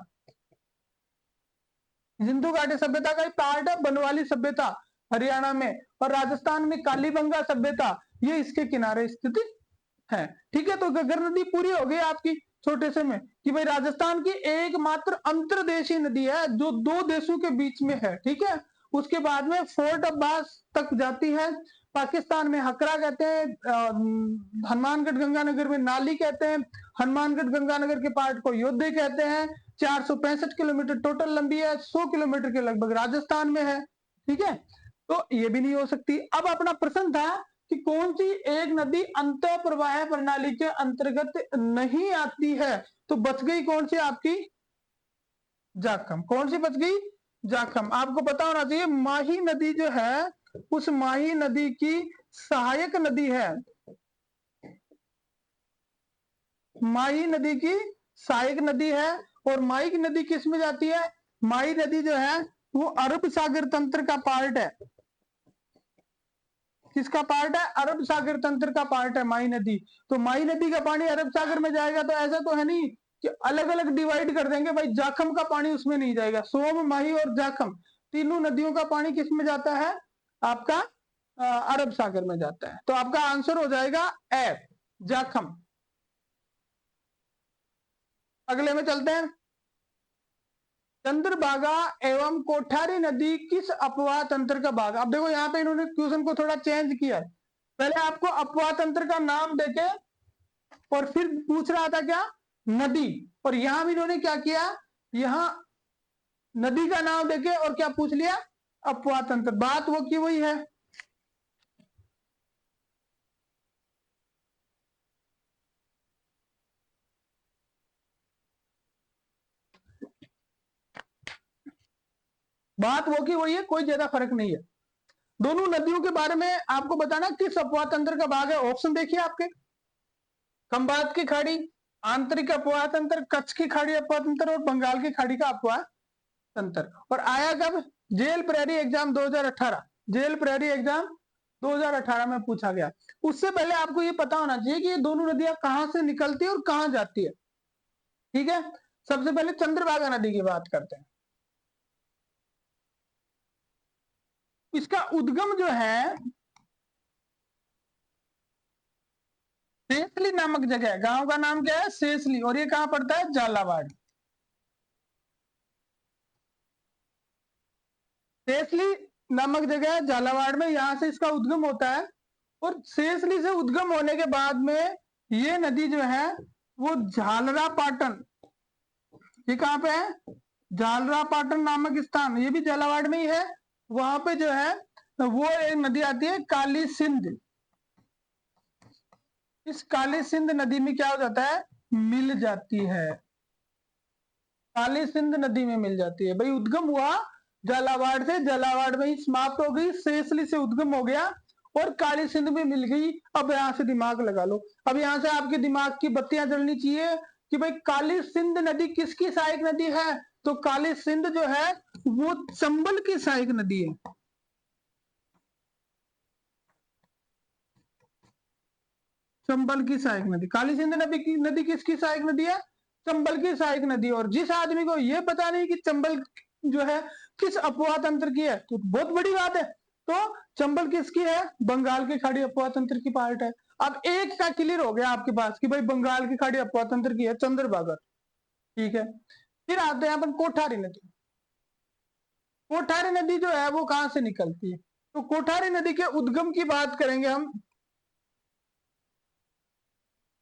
सिंधु घाटी सभ्यता का एक पार्ट है बनवाली सभ्यता हरियाणा में, और राजस्थान में कालीबंगा सभ्यता, ये इसके किनारे स्थित है। ठीक है, तो घग्गर नदी पूरी हो गई आपकी छोटे से में कि भाई राजस्थान की एकमात्र अंतर्देशीय नदी है जो दो देशों के बीच में है। ठीक है, उसके बाद में फोर्ट अब्बास तक जाती है। पाकिस्तान में हकरा कहते हैं, हनुमानगढ़ गंगानगर में नाली कहते हैं, हनुमानगढ़ गंगानगर के पार्ट को योद्धे कहते हैं। 465 किलोमीटर टोटल लंबी है, 100 किलोमीटर के लगभग राजस्थान में है। ठीक है, तो ये भी नहीं हो सकती। अब अपना प्रश्न था कि कौन सी एक नदी अंत प्रवाह प्रणाली के अंतर्गत नहीं आती है, तो बच गई कौन सी आपकी, जाखम। कौन सी बच गई, जाखम। आपको पता होना चाहिए माही नदी जो है, उस माही नदी की सहायक नदी है, माही नदी की सहायक नदी है। और माही नदी किस में जाती है, माही नदी जो है वो अरब सागर तंत्र का पार्ट है। किसका पार्ट है, अरब सागर तंत्र का पार्ट है माही नदी। तो माही नदी का पानी अरब सागर में जाएगा, तो ऐसा तो है नहीं कि अलग अलग डिवाइड कर देंगे भाई, जाखम का पानी उसमें नहीं जाएगा। सोम, माही और जाखम तीनों नदियों का पानी किस में जाता है, आपका अरब सागर में जाता है। तो आपका आंसर हो जाएगा ए, जाखम। अगले में चलते हैं। चंद्रभागा एवं कोठारी नदी किस अपवाह तंत्र का भाग। अब देखो यहाँ पे इन्होंने क्वेश्चन को थोड़ा चेंज किया। पहले आपको अपवाह तंत्र का नाम देके और फिर पूछ रहा था क्या, नदी, और यहां भी इन्होंने क्या किया, यहां नदी का नाम देके और क्या पूछ लिया, अपवाह तंत्र। बात वो की वही है। बात वो की वही है, कोई ज्यादा फर्क नहीं है। दोनों नदियों के बारे में आपको बताना किस अपवाह तंत्र का भाग है। ऑप्शन देखिए आपके, खंबात की खाड़ी, आंतरिक अपवाह तंत्र, कच्छ की खाड़ी अपवाह तंत्र, और बंगाल की खाड़ी का अपवाह तंत्र। और आया कब, जेल प्रहरी एग्जाम 2018, जेल प्रहरी एग्जाम 2018 में पूछा गया। उससे पहले आपको ये पता होना चाहिए कि ये दोनों नदियां कहां से निकलती है और कहां जाती है। ठीक है, सबसे पहले चंद्रभागा नदी की बात करते हैं। इसका उद्गम जो है सेसली नामक जगह है, गांव का नाम क्या है, सेसली, और ये कहां पड़ता है, झालावाड़। सेसली नामक जगह है झालावाड़ में, यहां से इसका उद्गम होता है। और सेसली से उद्गम होने के बाद में ये नदी जो है वो झालरा पाटन, ये कहां पे है, झालरा पाटन नामक स्थान, ये भी झालावाड़ में ही है। वहां पे जो है वो एक नदी आती है काली सिंध। इस काली सिंध नदी में क्या हो जाता है, मिल जाती है, काली सिंध नदी में मिल जाती है। भाई उद्गम हुआ झालावाड़ से, झालावाड़ में ही समाप्त हो गई, सेसली से उद्गम हो गया और काली सिंध में मिल गई। अब यहां से दिमाग लगा लो, अब यहां से आपके दिमाग की बत्तियां जलनी चाहिए कि भाई काली सिंध नदी किसकी सहायक नदी है। तो काली सिंध जो है वो चंबल की सहायक नदी है। चंबल की सहायक नदी, काली सिंध नदी किसकी सहायक नदी है, चंबल की सहायक नदी। और जिस आदमी को ये पता नहीं कि चंबल जो है किस अपवाह तंत्र की है, तो बहुत बड़ी बात है। तो चंबल किसकी है, बंगाल की खाड़ी अपवाह तंत्र की पार्ट है। अब एक का क्लियर हो गया आपके पास कि भाई बंगाल की खाड़ी अपवाह तंत्र की है, चंद्रभागा। ठीक है, फिर आते हैं अपन कोठारी नदी। कोठारी नदी जो है वो कहां से निकलती है, तो कोठारी नदी के उद्गम की बात करेंगे हम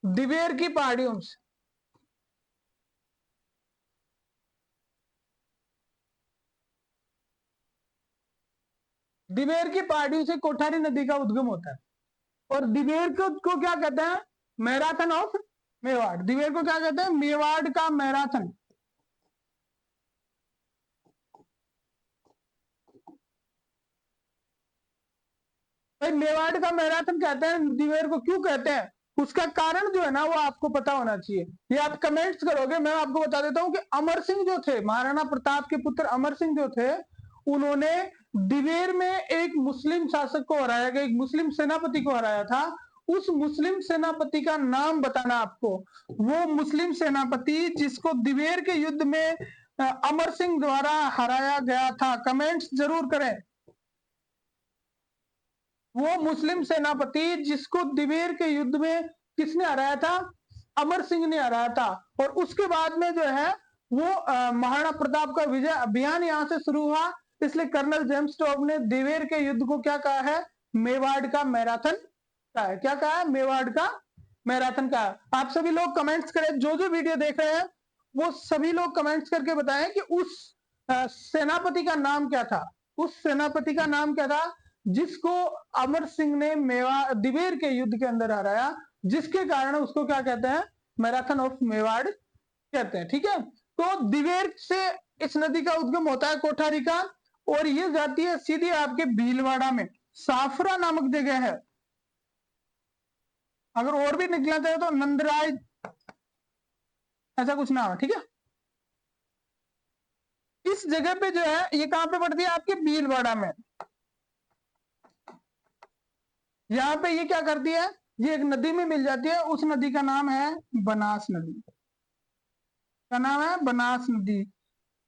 दिवेर की पहाड़ियों से। दिवेर की पहाड़ियों से कोठारी नदी का उद्गम होता है। और दिवेर को क्या कहते हैं, मैराथन ऑफ मेवाड़। दिवेर को क्या कहते हैं, मेवाड़ का मैराथन। भाई मेवाड़ का मैराथन कहते हैं दिवेर को, क्यों कहते हैं, उसका कारण जो है ना वो आपको पता होना चाहिए। ये आप कमेंट्स करोगे, मैं आपको बता देता हूं कि अमर सिंह जो थे, महाराणा प्रताप के पुत्र अमर सिंह जो थे, उन्होंने दिवेर में एक मुस्लिम शासक को हराया गया, एक मुस्लिम सेनापति को हराया था। उस मुस्लिम सेनापति का नाम बताना आपको। वो मुस्लिम सेनापति जिसको दिवेर के युद्ध में अमर सिंह द्वारा हराया गया था। कमेंट्स जरूर करें। वो मुस्लिम सेनापति जिसको दिवेर के युद्ध में किसने हराया था? अमर सिंह ने हराया था। और उसके बाद में जो है वो महाराणा प्रताप का विजय अभियान यहां से शुरू हुआ। इसलिए कर्नल जेम्स टॉप ने दिवेर के युद्ध को क्या कहा है? मेवाड़ का मैराथन कहा है। क्या कहा है? मेवाड़ का मैराथन कहा। आप सभी लोग कमेंट्स करें, जो जो वीडियो देख रहे हैं वो सभी लोग कमेंट्स करके बताएं कि उस सेनापति का नाम क्या था। उस सेनापति का नाम क्या था जिसको अमर सिंह ने दिवेर के युद्ध के अंदर हराया, जिसके कारण उसको क्या कहते हैं? मैराथन ऑफ मेवाड़ कहते हैं। ठीक है, तो दिवेर से इस नदी का उद्गम होता है कोठारी का, और ये जाती है सीधी आपके भीलवाड़ा में। साफरा नामक जगह है। अगर और भी निकला चाहे तो नंदराय, ऐसा कुछ नाम है। ठीक है, इस जगह पे जो है ये कहां पे पड़ती है? आपके भीलवाड़ा में। यहां पे ये क्या करती है? ये एक नदी में मिल जाती है। उस नदी का नाम है बनास नदी। क्या नाम है? बनास नदी।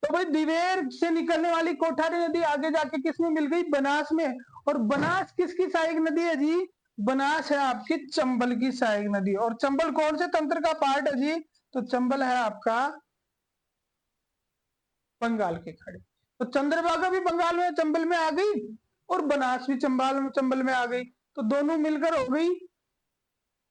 तो भाई दिवेर से निकलने वाली कोठारी नदी आगे जाके किसमें मिल गई? बनास में। और बनास किसकी सहायक नदी है जी? बनास है आपकी चंबल की सहायक नदी। और चंबल कौन से तंत्र का पार्ट है जी? तो चंबल है आपका बंगाल की खाड़ी। तो चंद्रभागा भी बंगाल में चंबल में आ गई, और बनास भी चंबल में आ गई। तो दोनों मिलकर हो गई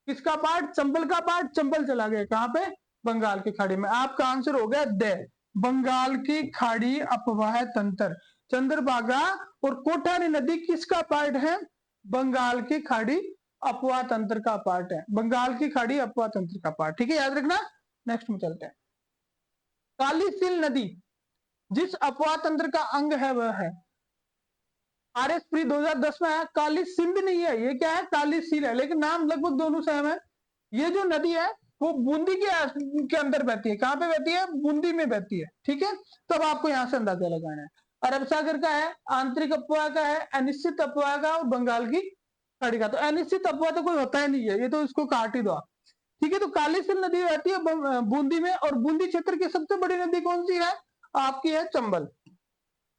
किसका पार्ट? चंबल का पार्ट। चंबल चला गया कहां पे? बंगाल की खाड़ी में। आपका आंसर हो गया द बंगाल की खाड़ी अपवाह तंत्र। चंद्रभागा और कोठारी नदी किसका पार्ट है? बंगाल की खाड़ी अपवाह तंत्र का पार्ट है। बंगाल की खाड़ी अपवाह तंत्र का पार्ट। ठीक है, याद रखना। नेक्स्ट में चलते हैं। काली सील नदी जिस अपवाह तंत्र का अंग है वह है। आरएस प्री 2010 में आया। काली सिंध नहीं है, ये क्या है? काली सील है, लेकिन नाम लगभग दोनों सेम है। ये जो नदी है वो बूंदी के अंदर बहती है। कहां पे बहती है? बूंदी में बहती है। ठीक है, तब आपको यहां से अंदाजा लगाना है। अरब सागर का है, आंतरिक अपवाह का है, अनिश्चित अपवाह का, और बंगाल की खाड़ी का। तो अनिश्चित अपवाह तो कोई होता ही नहीं है, ये तो इसको काट ही दो आप। ठीक है, तो काली सिंध नदी बहती है बूंदी में। और बूंदी क्षेत्र की सबसे बड़ी नदी कौन सी है? आपकी है चंबल।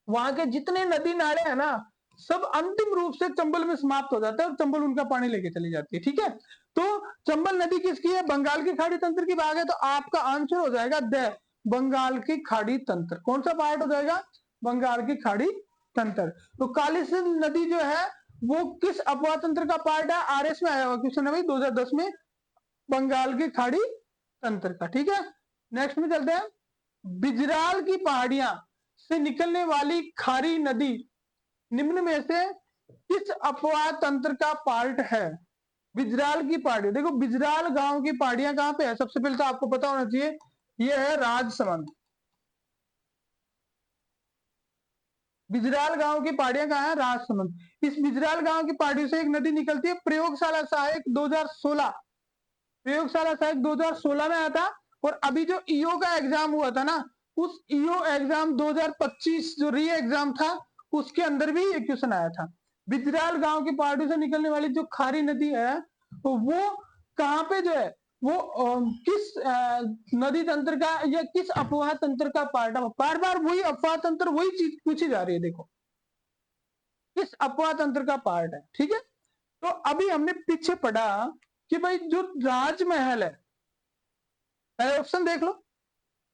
वहां के जितने नदी नाले हैं ना, सब अंतिम रूप से चंबल में समाप्त हो जाता है, और चंबल उनका पानी लेके चली जाती है। ठीक है, तो चंबल नदी किसकी है? बंगाल की खाड़ी तंत्र की भाग है। तो आपका आंसर हो जाएगा द बंगाल की खाड़ी तंत्र। कौन सा पार्ट हो जाएगा? बंगाल की खाड़ी तंत्र। तो काली सिंध नदी जो है वो किस अपवाह तंत्र का पार्ट है? आरएस में आया हुआ क्वेश्चन है भाई 2010 में, बंगाल की खाड़ी तंत्र का। ठीक है, नेक्स्ट में चलते हैं। बिजराल की पहाड़ियां से निकलने वाली खारी नदी निम्न में से किस अपवाह तंत्र का पार्ट है? बिजराल की पहाड़ी। देखो बिजराल गांव की पहाड़ियां कहां पे है? सबसे पहले तो आपको पता होना चाहिए, ये है राजसमंद। बिजराल गांव की पहाड़ियां कहां है? राजसमंद। इस बिजराल गांव की पहाड़ियों से एक नदी निकलती है, प्रयोगशाला सहायक 2016। प्रयोगशाला सहायक 2016 में आया था। और अभी जो ईओ का एग्जाम हुआ था ना, उस ईओ एग्जाम 2025 जो री एग्जाम था, उसके अंदर भी ये क्वेश्चन आया था। बिजराल गांव की पहाड़ियों से निकलने वाली जो खारी नदी है, तो वो कहां पे जो है वो किस नदी तंत्र का या किस अपवाह तंत्र का पार्ट है? बार बार वही अपवाह तंत्र, वही चीज पूछी जा रही है। देखो किस अपवाह तंत्र का पार्ट है। ठीक है, तो अभी हमने पीछे पढ़ा कि भाई जो राजमहल है, पहले ऑप्शन देख लो,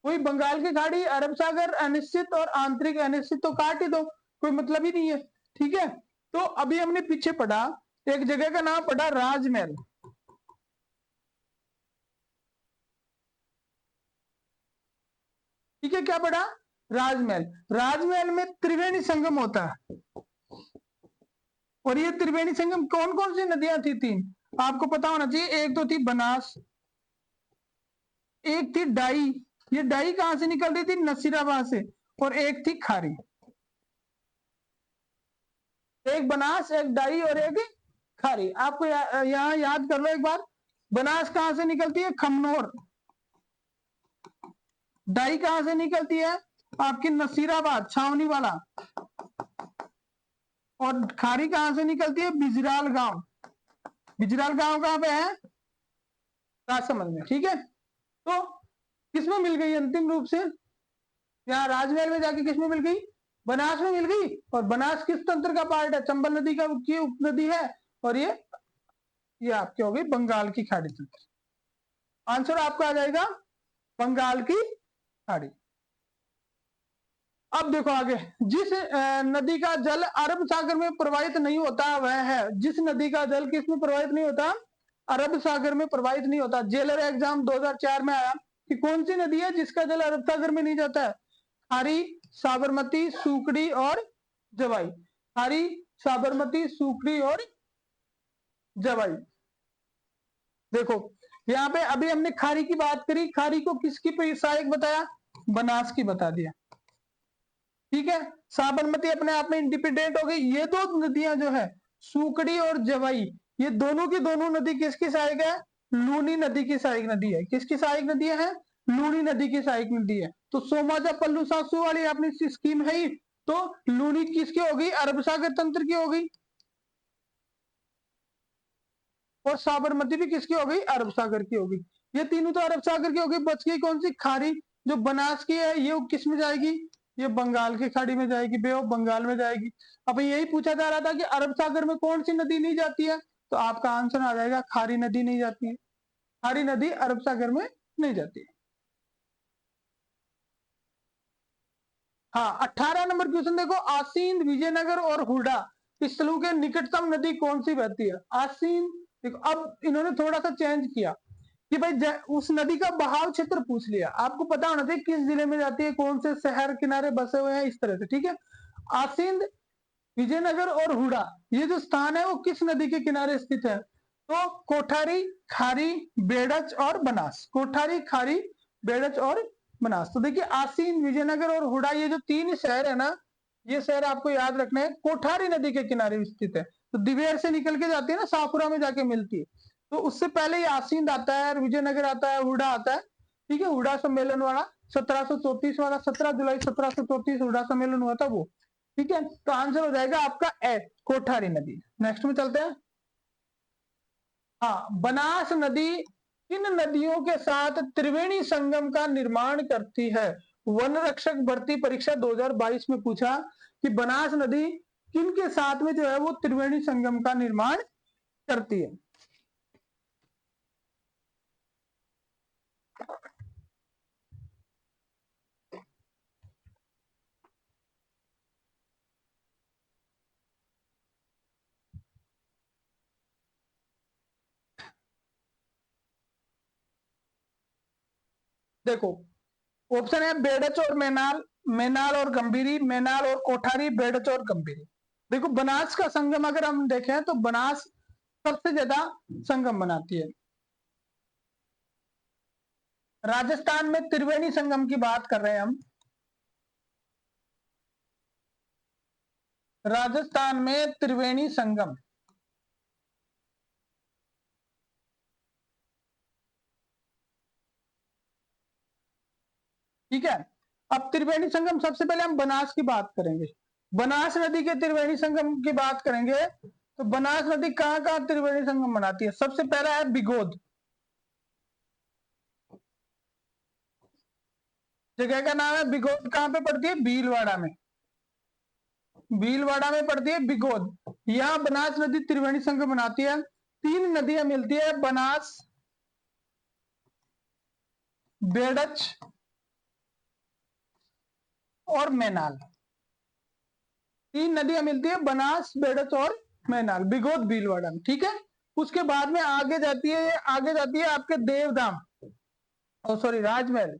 कोई बंगाल की खाड़ी, अरब सागर, अनिश्चित और आंतरिक अनिश्चित, तो काट ही दो, कोई मतलब ही नहीं है। ठीक है, तो अभी हमने पीछे पढ़ा, एक जगह का नाम पढ़ा राजमहल। ठीक है, क्या पढ़ा? राजमहल। राजमहल में त्रिवेणी संगम होता है। और ये त्रिवेणी संगम कौन कौन सी नदियां थी? 3 आपको पता होना चाहिए। एक तो थी बनास, एक थी डाई, ये डाई कहां से निकल रही थी? नसीराबाद से। और एक थी खारी। एक बनास, एक डाई और एक खारी। आपको यहां याद कर लो एक बार। बनास कहां से निकलती है? खमनोर। डाई कहां से निकलती है? आपकी नसीराबाद, छावनी वाला। और खारी कहां से निकलती है? बिजराल गांव। बिजराल गांव कहाँ पे है? राजसमंद में, ठीक है। तो किसमें मिल गई अंतिम रूप से? यहाँ राजमहल में जाके किसमें मिल गई? बनास में मिल गई। और बनास किस तंत्र का पार्ट है? चंबल नदी का की उपनदी है। और ये आपके हो गई बंगाल की खाड़ी तंत्र। आंसर आपका आ जाएगा बंगाल की खाड़ी। अब देखो आगे, जिस नदी का जल अरब सागर में प्रवाहित नहीं होता वह है। जिस नदी का जल किस में प्रवाहित नहीं होता? अरब सागर में प्रवाहित नहीं होता। जेलर एग्जाम 2004 में आया कि कौन सी नदी है जिसका जल अरब सागर में नहीं जाता है? खारी, साबरमती, सुकड़ी और जवाई। खारी, साबरमती, सुकड़ी और जवाई। देखो यहाँ पे अभी हमने खारी की बात करी, खारी को किसकी सहायक बताया? बनास की बता दिया, ठीक है। साबरमती अपने आप में इंडिपेंडेंट हो गई। ये दो नदियां जो है सुकड़ी और जवाई, ये दोनों की दोनों नदी किसकी सहायक है? लूनी नदी की सहायक नदी है। किसकी सहायक नदी है? लूनी नदी की सहायक नदी है। तो सोमाजा पल्लू सासू वाली अपनी स्कीम है ही, तो लूनी किसकी होगी? अरब सागर तंत्र की होगी। और साबरमती भी किसकी हो गई? अरब सागर की होगी। ये तीनों तो अरब सागर की होगी। बच गई कौन सी? खारी, जो बनास की है, ये किस में जाएगी? ये बंगाल की खाड़ी में जाएगी, बे ऑफ बंगाल में जाएगी। अब यही पूछा जा रहा था कि अरब सागर में कौन सी नदी नहीं जाती है, तो आपका आंसर आ जाएगा खारी नदी नहीं जाती है। खारी नदी अरब सागर में नहीं जाती है। हाँ, 18 नंबर क्वेश्चन देखो, आसीन, विजयनगर और हुडा स्थलों के निकटतम नदी कौन सी बहती है? आसीन, देखो अब इन्होंने थोड़ा सा चेंज किया कि भाई उस नदी का बहाव क्षेत्र पूछ लिया। आपको पता होना चाहिए किस जिले में जाती है, कौन से शहर किनारे बसे हुए हैं, इस तरह से, ठीक है। आसीन, विजयनगर और हुडा, ये जो स्थान है वो किस नदी के किनारे स्थित है? तो कोठारी, खारी, बेड़च और बनास। कोठारी, खारी, बेड़च और बनास। तो देखिए आसीन, विजयनगर और हुडा, ये जो तीन शहर है ना, ये शहर आपको याद रखना है, कोठारी नदी के किनारे स्थित है। तो दिवेर से निकल के जाती है ना, सापुरा में जाके मिलती है। तो उससे पहले ये आसीन आता है, विजयनगर आता है, हुडा आता है, ठीक है। हुडा सम्मेलन वाला 1734 वाला, 17 जुलाई 1734 हुडा सम्मेलन हुआ था वो, ठीक है। तो आंसर हो जाएगा आपका ए, कोठारी नदी। नेक्स्ट में चलते हैं। हाँ, बनास नदी किन नदियों के साथ त्रिवेणी संगम का निर्माण करती है? वन रक्षक भर्ती परीक्षा 2022 में पूछा कि बनास नदी किन के साथ में जो है वो त्रिवेणी संगम का निर्माण करती है। देखो ऑप्शन है बेड़च और मेनाल, मेनाल और गंभीरी, मेनाल और कोठारी, बेड़च और गंभीरी। देखो बनास का संगम अगर हम देखें तो बनास सबसे ज्यादा संगम बनाती है। राजस्थान में त्रिवेणी संगम की बात कर रहे हैं हम। राजस्थान में त्रिवेणी संगम, ठीक है। अब त्रिवेणी संगम सबसे पहले हम बनास की बात करेंगे। बनास नदी के त्रिवेणी संगम की बात करेंगे तो बनास नदी कहां कहां त्रिवेणी संगम बनाती है? सबसे पहला है बिगोद, जगह का नाम है बिगोद। कहां पे पड़ती है? भीलवाड़ा में। भीलवाड़ा में पड़ती है बिगोद। यहां बनास नदी त्रिवेणी संगम बनाती है। तीन नदियां मिलती है, बनास, बेड़च और मैनाल। तीन नदियां मिलती है, बनास, बेड़च और मैनाल, बिगोद भीलवाड़ा में, ठीक है। उसके बाद में आगे जाती है, आगे जाती है आपके देवदाम, ओ सॉरी राजमहल।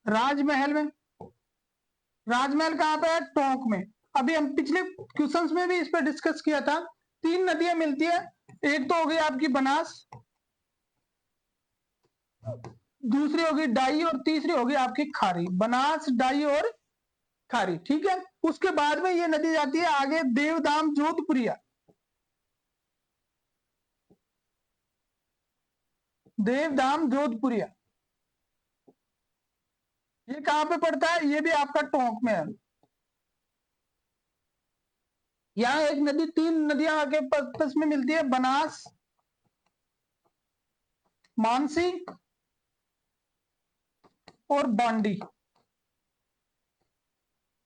राजमहल में, राजमहल कहां पे है? टोंक में। अभी हम पिछले क्वेश्चंस में भी इस पर डिस्कस किया था। तीन नदियां मिलती है, एक तो होगी आपकी बनास, दूसरी होगी डाई और तीसरी होगी आपकी खारी। बनास, डाई और खारी, ठीक है। उसके बाद में ये नदी जाती है आगे देवदाम, जोधपुरिया। देवदाम, जोधपुरिया, ये कहां पे पड़ता है? ये भी आपका टोंक में है। यहाँ एक नदी, तीन नदियां आगे आपस में मिलती है, बनास, मानसी और बांडी।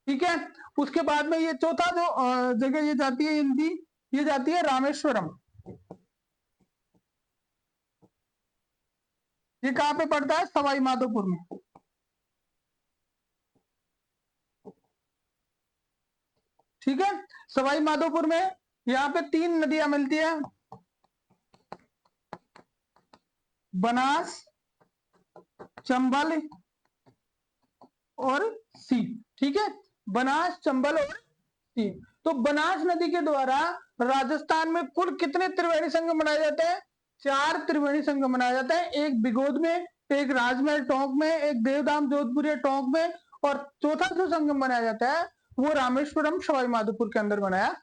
ठीक है, उसके बाद में ये चौथा जो जगह ये जाती है इनकी, ये जाती है रामेश्वरम। ये कहां पे पड़ता है? सवाई माधोपुर में। ठीक है, सवाई माधोपुर में यहाँ पे तीन नदियां मिलती है, बनास, चंबल और सी। ठीक है, बनास, चंबल और सी। तो बनास नदी के द्वारा राजस्थान में कुल कितने त्रिवेणी संगम बनाए जाते हैं? 4 त्रिवेणी संगम बनाया जाता है, एक बिगोद में, एक राजमहल टोंक में, एक देवधाम जोधपुर टोंक में, और चौथा जो संगम बनाया जाता है वो रामेश्वरम सवाई माधोपुर के अंदर बनाया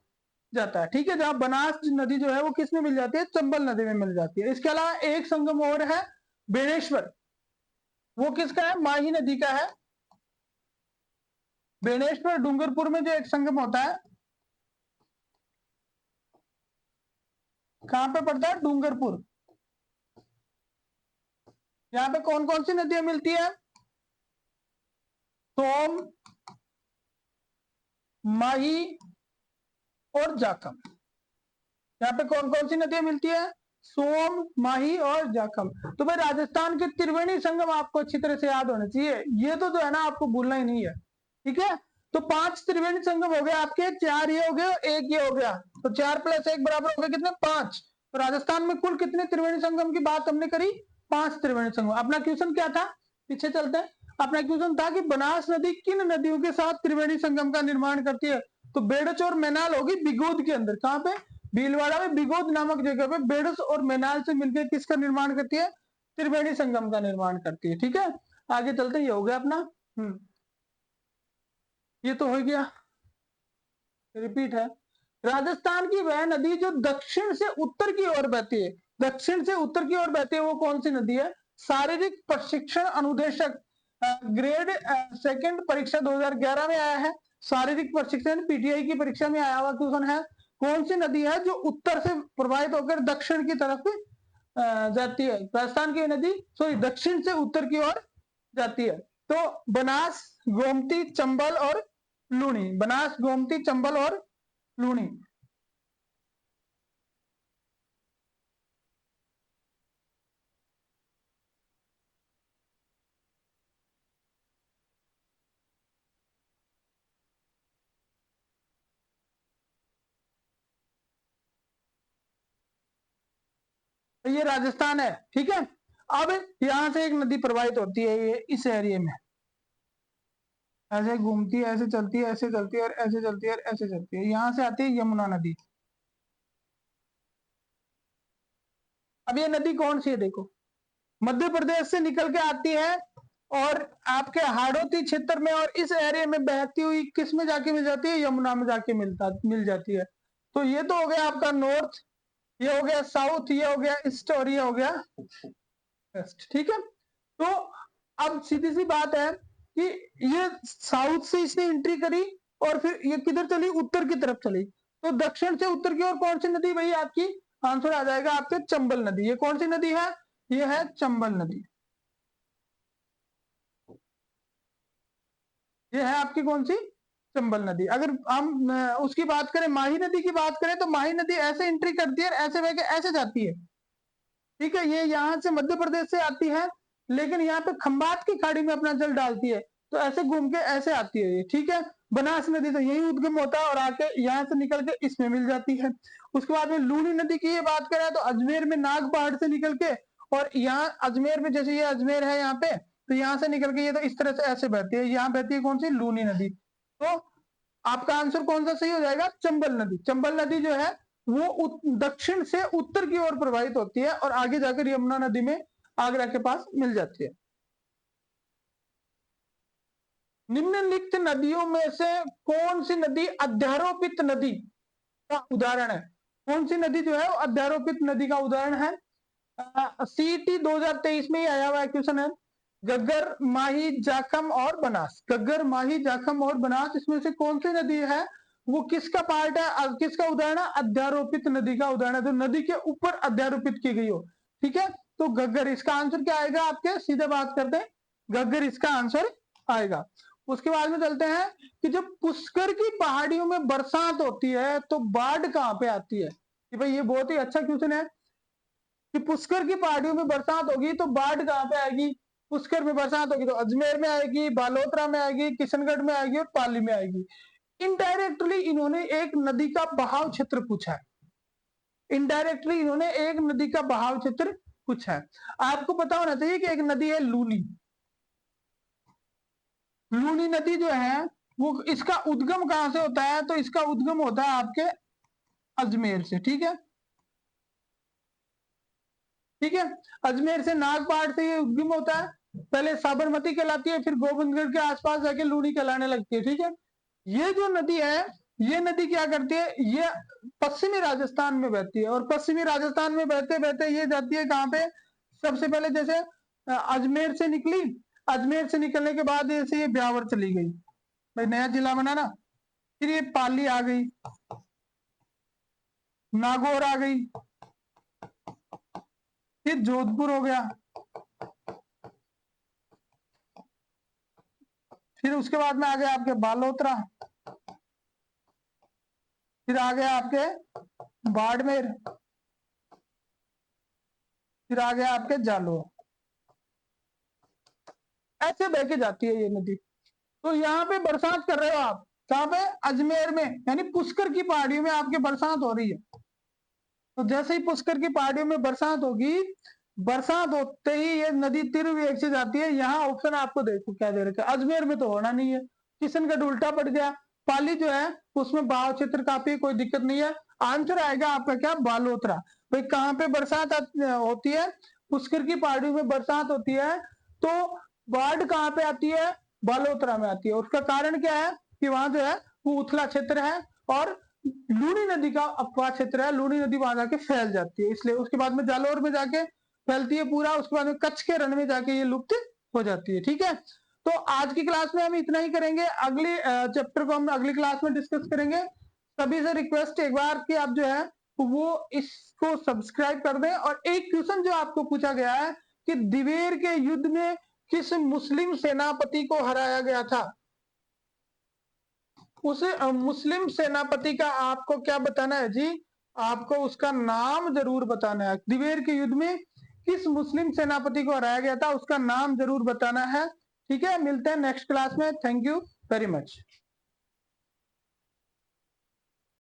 जाता है। ठीक है, जहां बनास नदी जो है वो किस में मिल जाती है? चंबल नदी में मिल जाती है। इसके अलावा एक संगम और है बेणेश्वर, वो किसका है? माही नदी का है। बेणेश्वर डूंगरपुर में जो एक संगम होता है, कहां पे पड़ता है? डूंगरपुर। यहाँ पे कौन कौन सी नदियां मिलती है? सोम, माही और जाखम। यहाँ पे कौन कौन सी नदियां मिलती है? सोम, माही और जाखम। तो भाई राजस्थान के त्रिवेणी संगम आपको अच्छी तरह से याद होने चाहिए, ये तो जो है ना आपको भूलना ही नहीं है। ठीक है, तो 5 त्रिवेणी संगम हो गए आपके, 4 ये हो गए, एक ये हो गया, तो 4 + 1 बराबर हो गए कितने? 5। तो राजस्थान में कुल कितने त्रिवेणी संगम की बात हमने करी? 5 त्रिवेणी संगम। अपना क्वेश्चन क्या था? पीछे चलते हैं। अपना क्वेश्चन था कि बनास नदी किन नदियों के साथ त्रिवेणी संगम का निर्माण करती है? तो बेड़च और मैनाल होगी बिगोद के अंदर। कहां पे? भीलवाड़ा में बिगोद नामक जगह पे बेड़स और मैनाल से मिलकर किसका निर्माण करती है? त्रिवेणी संगम का निर्माण करती है। ठीक है, आगे चलते, ये हो गया अपना। ये तो हो गया, रिपीट है। राजस्थान की वह नदी जो दक्षिण से उत्तर की ओर बहती है, दक्षिण से उत्तर की ओर बहती है, वो कौन सी नदी है? शारीरिक प्रशिक्षण अनुदेशक ग्रेड सेकंड परीक्षा 2011 में आया है। शारीरिक प्रशिक्षण पीटीआई की परीक्षा में आया हुआ क्वेश्चन है। कौन सी नदी है जो उत्तर से प्रवाहित होकर दक्षिण की तरफ जाती है? राजस्थान की नदी सॉरी दक्षिण से उत्तर की ओर जाती है। तो बनास, गोमती, चंबल और लूणी। बनास, गोमती, चंबल और लूणी। तो ये राजस्थान है। ठीक है, अब यहां से एक नदी प्रवाहित होती है ये इस एरिया में, ऐसे घूमती है, ऐसे चलती है, ऐसे चलती है और ऐसे चलती है और ऐसे चलती है, यहां से आती है यमुना नदी। अब ये नदी कौन सी है? देखो, मध्य प्रदेश से निकल के आती है और आपके हाड़ौती क्षेत्र में और इस एरिया में बहती हुई किस में जाके मिल जाती है? यमुना में जाके मिल जाती है। तो ये तो हो गया आपका नॉर्थ, ये हो गया साउथ, ये हो गया ईस्ट और ये हो गया वेस्ट। ठीक है, तो अब सीधी सी बात है कि ये साउथ से इसने एंट्री करी और फिर ये किधर चली? उत्तर की तरफ चली। तो दक्षिण से उत्तर की ओर कौन सी नदी भाई आपकी? आंसर आ जाएगा आपके चंबल नदी। ये कौन सी नदी है? ये है चंबल नदी। ये है आपकी कौन सी? चंबल नदी। अगर हम उसकी बात करें, माही नदी की बात करें, तो माही नदी ऐसे एंट्री करती है, ऐसे बह के ऐसे जाती है। ठीक है, ये यहां से मध्य प्रदेश से आती है, लेकिन यहाँ पे खंबात की खाड़ी में अपना जल डालती है, तो ऐसे घूम के ऐसे आती है ये। ठीक है, बनास नदी से यही उद्गम होता है और आके यहाँ से निकल के इसमें मिल जाती है। उसके बाद में लूनी नदी की ये बात करें तो अजमेर में नाग पहाड़ से निकल के, और यहाँ अजमेर में, जैसे ये अजमेर है यहाँ पे, तो यहाँ से निकल के ये तो इस तरह से ऐसे बहती है, यहाँ बहती है कौन सी? लूनी नदी। तो आपका आंसर कौन सा सही हो जाएगा? चंबल नदी। चंबल नदी जो है वो दक्षिण से उत्तर की ओर प्रवाहित होती है और आगे जाकर यमुना नदी में आगरा के पास मिल जाती है। निम्नलिखित नदियों में से कौन सी नदी अध्यारोपित नदी का उदाहरण है? कौन सी नदी जो है वो अध्यारोपित नदी का उदाहरण है? सीटी 2023 में ही आया हुआ क्वेश्चन है। गग्गर, माही, जाखम और बनास। गग्गर, माही, जाखम और बनास, इसमें से कौन सी नदी है वो किसका पार्ट है, किसका उदाहरण है, अध्यारोपित नदी का उदाहरण है, जो नदी के ऊपर अध्यारोपित की गई हो। ठीक है, तो घग्गर इसका आंसर क्या आएगा आपके, सीधे बात करते हैं, घग्गर इसका आंसर आएगा। उसके बाद में चलते हैं कि जब पुष्कर की पहाड़ियों में बरसात होती है तो बाढ़ कहां पे आती है। कि भाई ये बहुत ही अच्छा क्वेश्चन है कि पुष्कर की पहाड़ियों में बरसात होगी तो बाढ़ कहां पे आएगी। पुष्कर में बरसात होगी तो अजमेर में आएगी, बालोतरा में आएगी, किशनगढ़ में आएगी और पाली में आएगी। इनडायरेक्टली इन्होंने एक नदी का बहाव क्षेत्र पूछा है, इनडायरेक्टली इन्होंने एक नदी का बहाव क्षेत्र पूछा है। आपको पता होना चाहिए कि एक नदी है लूनी, लूनी नदी जो है वो, इसका उद्गम कहां से होता है, तो इसका उद्गम होता है आपके अजमेर से। ठीक है, ठीक है, अजमेर से, नागपाड़ से ये उद्गम होता है, पहले साबरमती कहलाती है, फिर गोविंदगढ़ के आसपास जाके लूनी कहलाने लगती है। ठीक है, ये जो नदी है, ये नदी क्या करती है, ये पश्चिमी राजस्थान में बहती है, और पश्चिमी राजस्थान में बहते बहते ये जाती है कहां पे, सबसे पहले जैसे अजमेर से निकली, अजमेर से निकलने के बाद जैसे ये ब्यावर चली गई, भाई नया जिला बना ना, फिर ये पाली आ गई, नागौर आ गई, फिर जोधपुर हो गया, फिर उसके बाद में आ गया आपके बालोतरा, फिर आ गया आपके बाड़मेर, फिर आ गया आपके जालोर। ऐसे बह के जाती है ये नदी। तो यहाँ पे बरसात कर रहे हो आप, कहां पे, अजमेर में, यानी पुष्कर की पहाड़ियों में आपके बरसात हो रही है। तो जैसे ही पुष्कर की पहाड़ियों में बरसात होगी, बरसात होते ही ये नदी तीव्र वेग से जाती है। यहाँ ऑप्शन आपको देखो क्या दे रखा है, अजमेर में तो होना नहीं है, किशनगढ़ उल्टा पड़ गया, पाली जो है उसमें बहाव क्षेत्र काफी, कोई दिक्कत नहीं है। आंसर आएगा आपका क्या, बालोतरा। भाई कहां पे बरसात होती है, पुष्कर की पहाड़ियों में बरसात होती है, तो बाढ़ कहां पे आती है, बालोतरा में आती है। उसका कारण क्या है कि वहां जो है वो उथला क्षेत्र है और लूनी नदी का अपवाह क्षेत्र है, लूनी नदी वहां जाके फैल जाती है, इसलिए। उसके बाद में जालोर में जाके फैलती है पूरा, उसके बाद में कच्छ के रण में जाके ये लुप्त हो जाती है। ठीक है, तो आज की क्लास में हम इतना ही करेंगे, अगली चैप्टर को हम अगली क्लास में डिस्कस करेंगे। सभी से रिक्वेस्ट एक बार कि आप जो है वो इसको सब्सक्राइब कर दें। और एक क्वेश्चन जो आपको पूछा गया है कि दिवेर के युद्ध में किस मुस्लिम सेनापति को हराया गया था, उस मुस्लिम सेनापति का आपको क्या बताना है जी, आपको उसका नाम जरूर बताना है। दिवेर के युद्ध में किस मुस्लिम सेनापति को हराया गया था, उसका नाम जरूर बताना है। ठीक है, मिलते हैं नेक्स्ट क्लास में। Thank you very much.